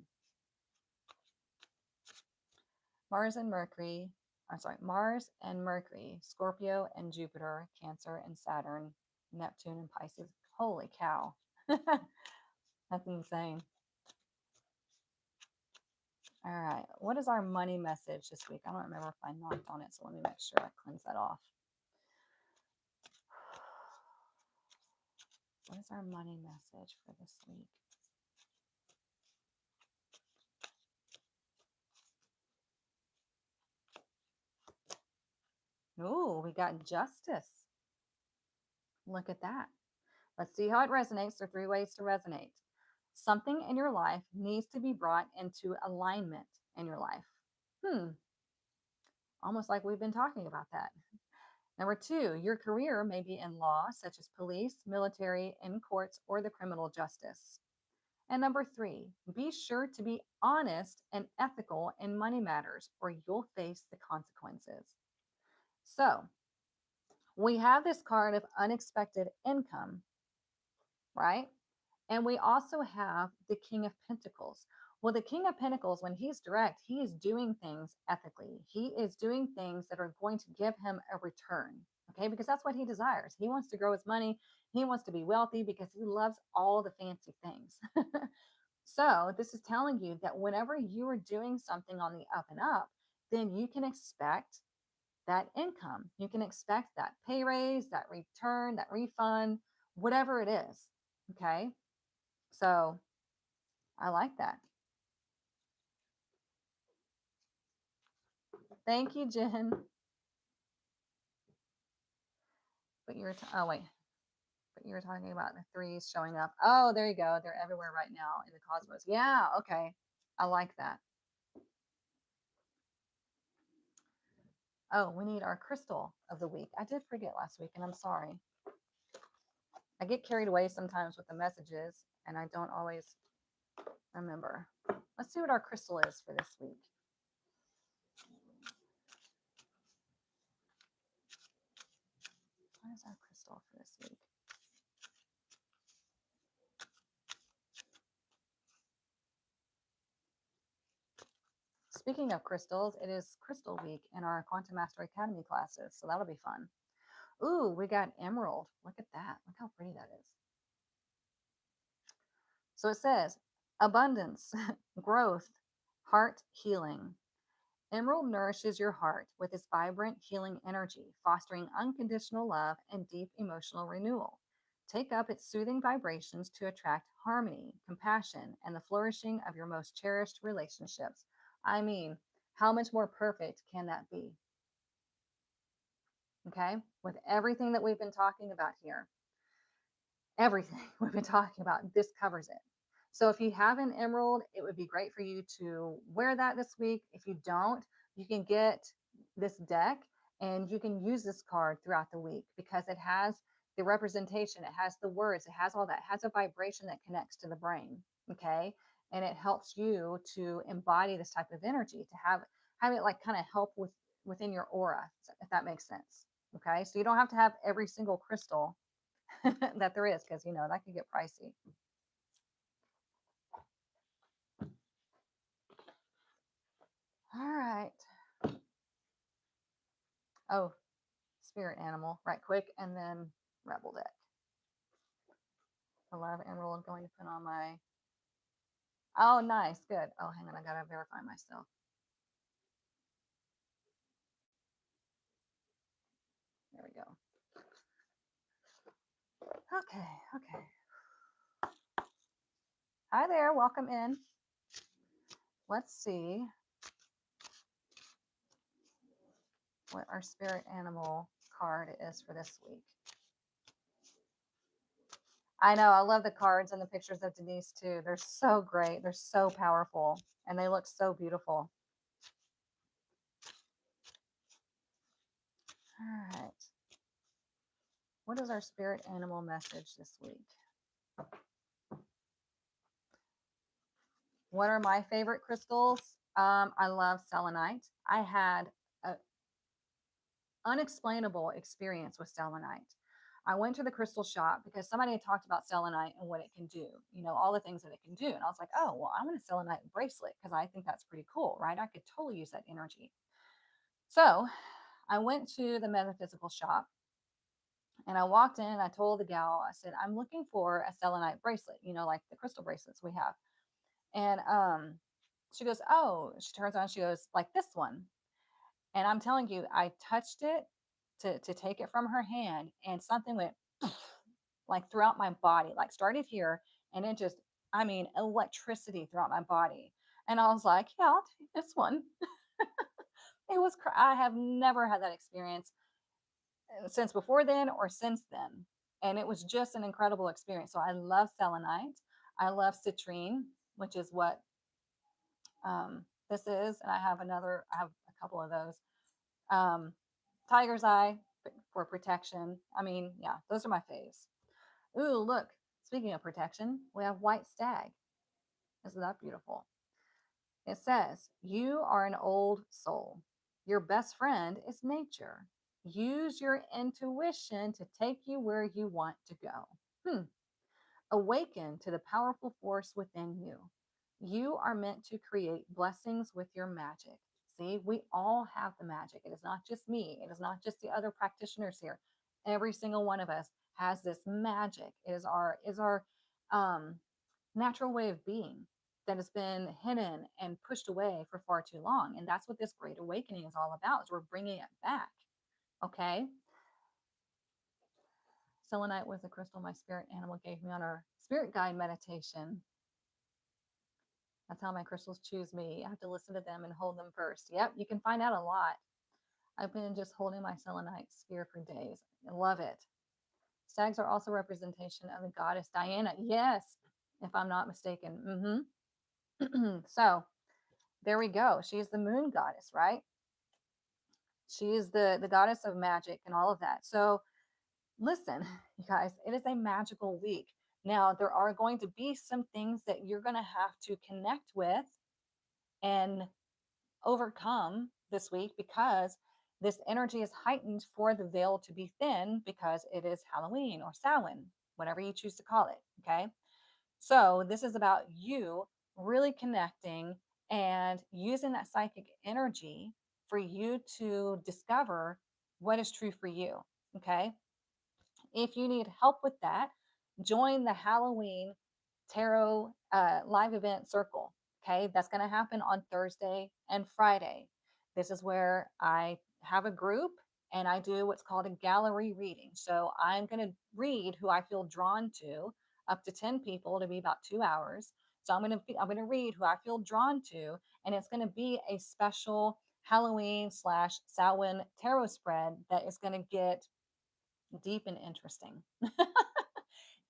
Mars and Mercury, Scorpio and Jupiter, Cancer and Saturn, Neptune and Pisces. Holy cow. That's insane. All right. What is our money message this week? I don't remember if I knocked on it, so let me make sure I cleanse that off. What is our money message for this week? Oh, we got justice. Look at that. Let's see how it resonates. There are 3 ways to resonate. Something in your life needs to be brought into alignment in your life. Almost like we've been talking about that. Number 2, your career may be in law, such as police, military, in courts, or the criminal justice. And number 3, be sure to be honest and ethical in money matters, or you'll face the consequences. So we have this card of unexpected income, right? And we also have the King of Pentacles. Well, the King of Pentacles, when he's direct, he is doing things ethically. He is doing things that are going to give him a return. Okay, because that's what he desires. He wants to grow his money. He wants to be wealthy because he loves all the fancy things. So, this is telling you that whenever you are doing something on the up and up, then you can expect that income. You can expect that pay raise, that return, that refund, whatever it is. Okay. So I like that. Thank you, Jen. But oh wait, but you were talking about the 3s showing up. Oh, there you go. They're everywhere right now in the cosmos. Yeah, okay. I like that. Oh, we need our crystal of the week. I did forget last week, and I'm sorry. I get carried away sometimes with the messages, and I don't always remember. Let's see what our crystal is for this week. What is our crystal for this week? Speaking of crystals, it is Crystal Week in our Quantum Mastery Academy classes, so that'll be fun. Ooh, we got emerald. Look at that. Look how pretty that is. So it says abundance, growth, heart healing. Emerald nourishes your heart with its vibrant healing energy, fostering unconditional love and deep emotional renewal. Take up its soothing vibrations to attract harmony, compassion, and the flourishing of your most cherished relationships. I mean, how much more perfect can that be? Okay, with everything that we've been talking about here, everything we've been talking about, this covers it. So if you have an emerald, it would be great for you to wear that this week. If you don't, you can get this deck and you can use this card throughout the week because it has the representation, it has the words, it has all that, it has a vibration that connects to the brain. Okay. And it helps you to embody this type of energy, to have it like kind of help within your aura, if that makes sense. Okay. So you don't have to have every single crystal that there is, because that could get pricey. All right. Oh, spirit animal, right quick, and then rebel deck. I love emerald. Going to put on my. Oh, nice, good. Oh, hang on, I gotta verify myself. There we go. Okay, okay. Hi there, welcome in. Let's see what our spirit animal card is for this week. I know, I love the cards and the pictures of Denise too. They're so great. They're so powerful and they look so beautiful. All right. What is our spirit animal message this week? What are my favorite crystals? I love selenite. I had an unexplainable experience with selenite. I went to the crystal shop because somebody had talked about selenite and what it can do, all the things that it can do. And I was like, oh, well, I want a selenite bracelet because I think that's pretty cool, right? I could totally use that energy. So I went to the metaphysical shop and I walked in and I told the gal, I said, I'm looking for a selenite bracelet, like the crystal bracelets we have. And she goes, oh, she turns on, she goes, like this one. And I'm telling you, I touched it to take it from her hand and something went like throughout my body, like started here and it just, I mean, electricity throughout my body. And I was like, yeah, I'll take this one. I have never had that experience since before then or since then. And it was just an incredible experience. So I love selenite. I love citrine, which is what this is. And I have a couple of those. Um, Tiger's eye for protection. I mean, yeah, those are my faves. Ooh, look, speaking of protection, we have white stag. Isn't that beautiful? It says, you are an old soul. Your best friend is nature. Use your intuition to take you where you want to go. Awaken to the powerful force within you. You are meant to create blessings with your magic. See, we all have the magic. It is not just me, it is not just the other practitioners here. Every single one of us has this magic. It is our um, natural way of being that has been hidden and pushed away for far too long. And that's what this great awakening is all about. Is we're bringing it back. Okay. Selenite was the crystal my spirit animal gave me on our spirit guide meditation. That's how my crystals choose me. I have to listen to them and hold them first. Yep, you can find out a lot. I've been just holding my selenite sphere for days. I love it. Stags are also representation of the goddess Diana. Yes, if I'm not mistaken. So there we go. She's the moon goddess, right? She is the goddess of magic and all of that. So listen, you guys, it is a magical week. Now, there are going to be some things that you're going to have to connect with and overcome this week because this energy is heightened for the veil to be thin because it is Halloween or Samhain, whatever you choose to call it. Okay. So, this is about you really connecting and using that psychic energy for you to discover what is true for you. Okay. If you need help with that, join the Halloween Tarot live event circle. Okay, that's going to happen on Thursday and Friday. This is where I have a group and I do what's called a gallery reading. So I'm going to read who I feel drawn to, up to 10 people to be about 2 hours. So I'm going to read who I feel drawn to, and it's going to be a special Halloween slash Samhain tarot spread that is going to get deep and interesting.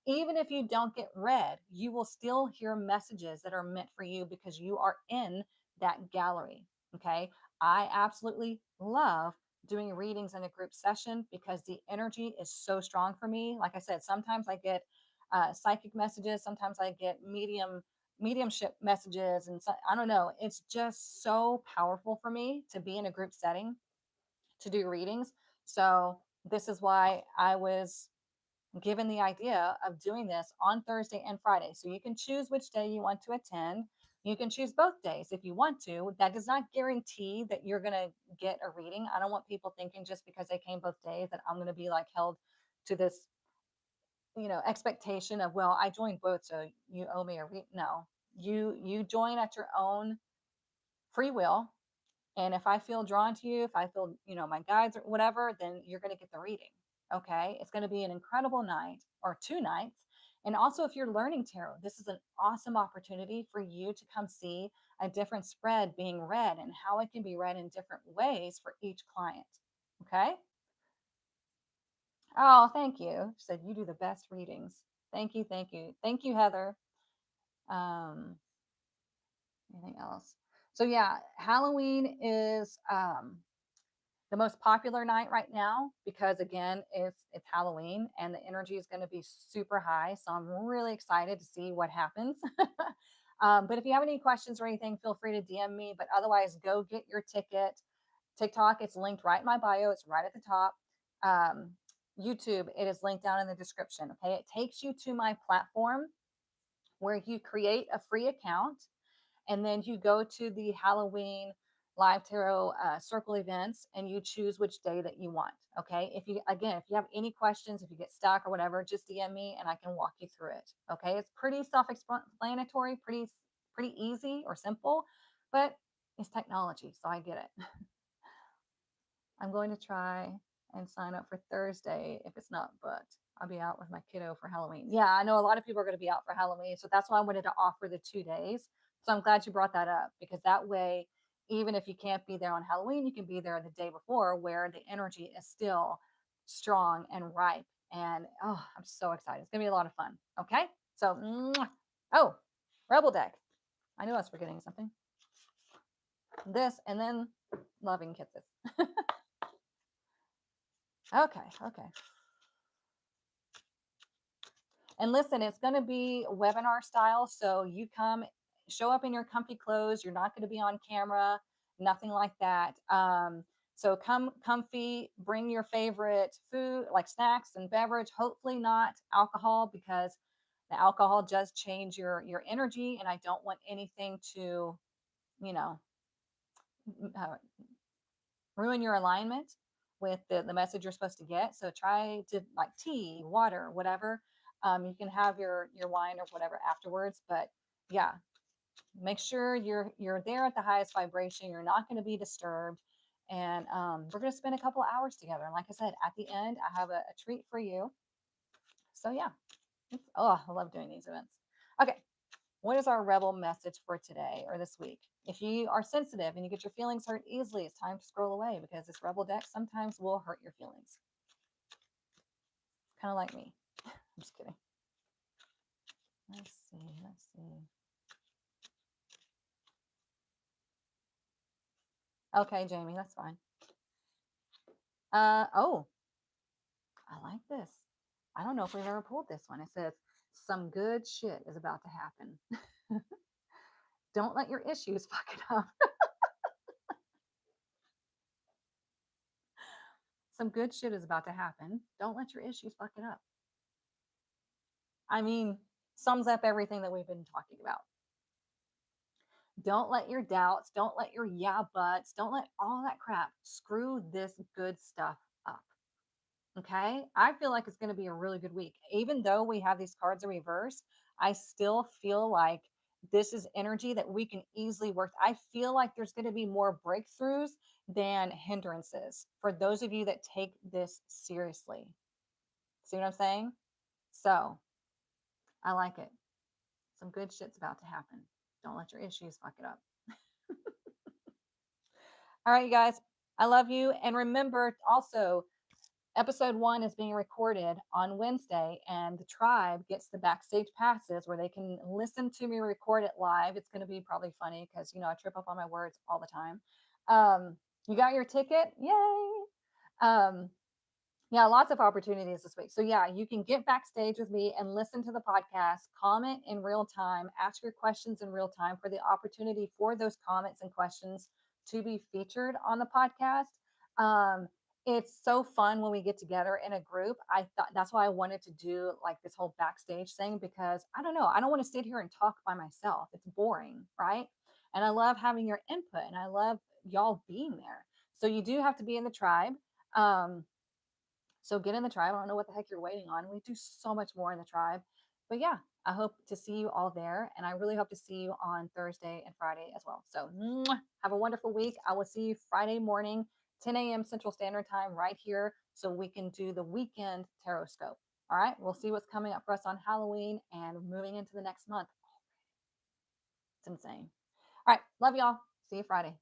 Even if you don't get read, you will still hear messages that are meant for you because you are in that gallery. Okay. I absolutely love doing readings in a group session because the energy is so strong for me. Like I said, sometimes I get psychic messages, sometimes I get mediumship messages, and so, I don't know. It's just so powerful for me to be in a group setting to do readings. So this is why I was given the idea of doing this on Thursday and Friday. So you can choose which day you want to attend. You can choose both days if you want to. That does not guarantee that you're going to get a reading. I don't want people thinking just because they came both days that I'm going to be like held to this, expectation of, well, I joined both, so you owe me a reading. No, you join at your own free will. And if I feel drawn to you, if I feel, my guides or whatever, then you're going to get the reading. Okay. It's going to be an incredible night or 2 nights. And also, if you're learning tarot, this is an awesome opportunity for you to come see a different spread being read and how it can be read in different ways for each client. Okay. Oh, thank you. She said you do the best readings. Thank you. Thank you. Thank you, Heather. Um, Anything else? So yeah, Halloween is the most popular night right now because again it's Halloween and the energy is going to be super high, so I'm really excited to see what happens. But if you have any questions or anything, feel free to DM me, but otherwise go get your ticket. TikTok, it's linked right in my bio, it's right at the top. um, YouTube, it is linked down in the description. Okay, it takes you to my platform where you create a free account and then you go to the Halloween live tarot circle events and you choose which day that you want. Okay. If you have any questions, if you get stuck or whatever, just DM me and I can walk you through it. Okay. It's pretty self-explanatory, pretty easy or simple, but it's technology. So I get it. I'm going to try. and sign up for Thursday if it's not booked. I'll be out with my kiddo for Halloween. Yeah, I know a lot of people are going to be out for Halloween. So that's why I wanted to offer the 2 days. So I'm glad you brought that up because that way, even if you can't be there on Halloween, you can be there the day before where the energy is still strong and ripe. And oh, I'm so excited. It's going to be a lot of fun. Okay. So, oh, Rebel deck. I knew I was forgetting something. This and then loving kisses. Okay. Okay. And listen, it's going to be webinar style. So you come, show up in your comfy clothes. You're not going to be on camera, nothing like that. So come comfy, bring your favorite food, like snacks and beverage, hopefully not alcohol because the alcohol does change your energy. And I don't want anything to, you know, uh, ruin your alignment with the message you're supposed to get. So try to like tea, water, whatever. You can have your wine or whatever afterwards, but yeah, make sure you're there at the highest vibration. You're not going to be disturbed, and we're going to spend a couple of hours together. And like I said, at the end, I have a treat for you. So yeah, oh, I love doing these events. Okay, what is our rebel message for today or this week? If you are sensitive and you get your feelings hurt easily, it's time to scroll away because this rebel deck sometimes will hurt your feelings. Kind of like me. I'm just kidding. Let's see. Let's see. Okay, Jamie, that's fine. Oh, I like this. I don't know if we've ever pulled this one. It says, some good shit is about to happen. Don't let your issues fuck it up. Some good shit is about to happen. Don't let your issues fuck it up. I mean, sums up everything that we've been talking about. Don't let your doubts, don't let your yeah buts, don't let all that crap screw this good stuff up. Okay. I feel like it's going to be a really good week. Even though we have these cards in reverse, I still feel like this is energy that we can easily work. I feel like there's going to be more breakthroughs than hindrances for those of you that take this seriously. See what I'm saying? So I like it. Some good shit's about to happen. Don't let your issues fuck it up. All right, you guys. I love you. And remember also, episode 1 is being recorded on Wednesday, and the tribe gets the backstage passes where they can listen to me record it live. It's going to be probably funny because, I trip up on my words all the time. You got your ticket? Yay. Um, yeah, lots of opportunities this week. So, yeah, you can get backstage with me and listen to the podcast, comment in real time, ask your questions in real time for the opportunity for those comments and questions to be featured on the podcast. It's so fun when we get together in a group. I thought that's why I wanted to do like this whole backstage thing because I don't know, I don't want to sit here and talk by myself. It's boring, right? And I love having your input and I love y'all being there. So you do have to be in the tribe. Um, so get in the tribe. I don't know what the heck you're waiting on. We do so much more in the tribe. But yeah, I hope to see you all there. And I really hope to see you on Thursday and Friday as well. So have a wonderful week. I will see you Friday morning, 10 a.m. Central Standard Time right here so we can do the weekend Tarotscope. All right. We'll see what's coming up for us on Halloween and moving into the next month. It's insane. All right. Love y'all. See you Friday.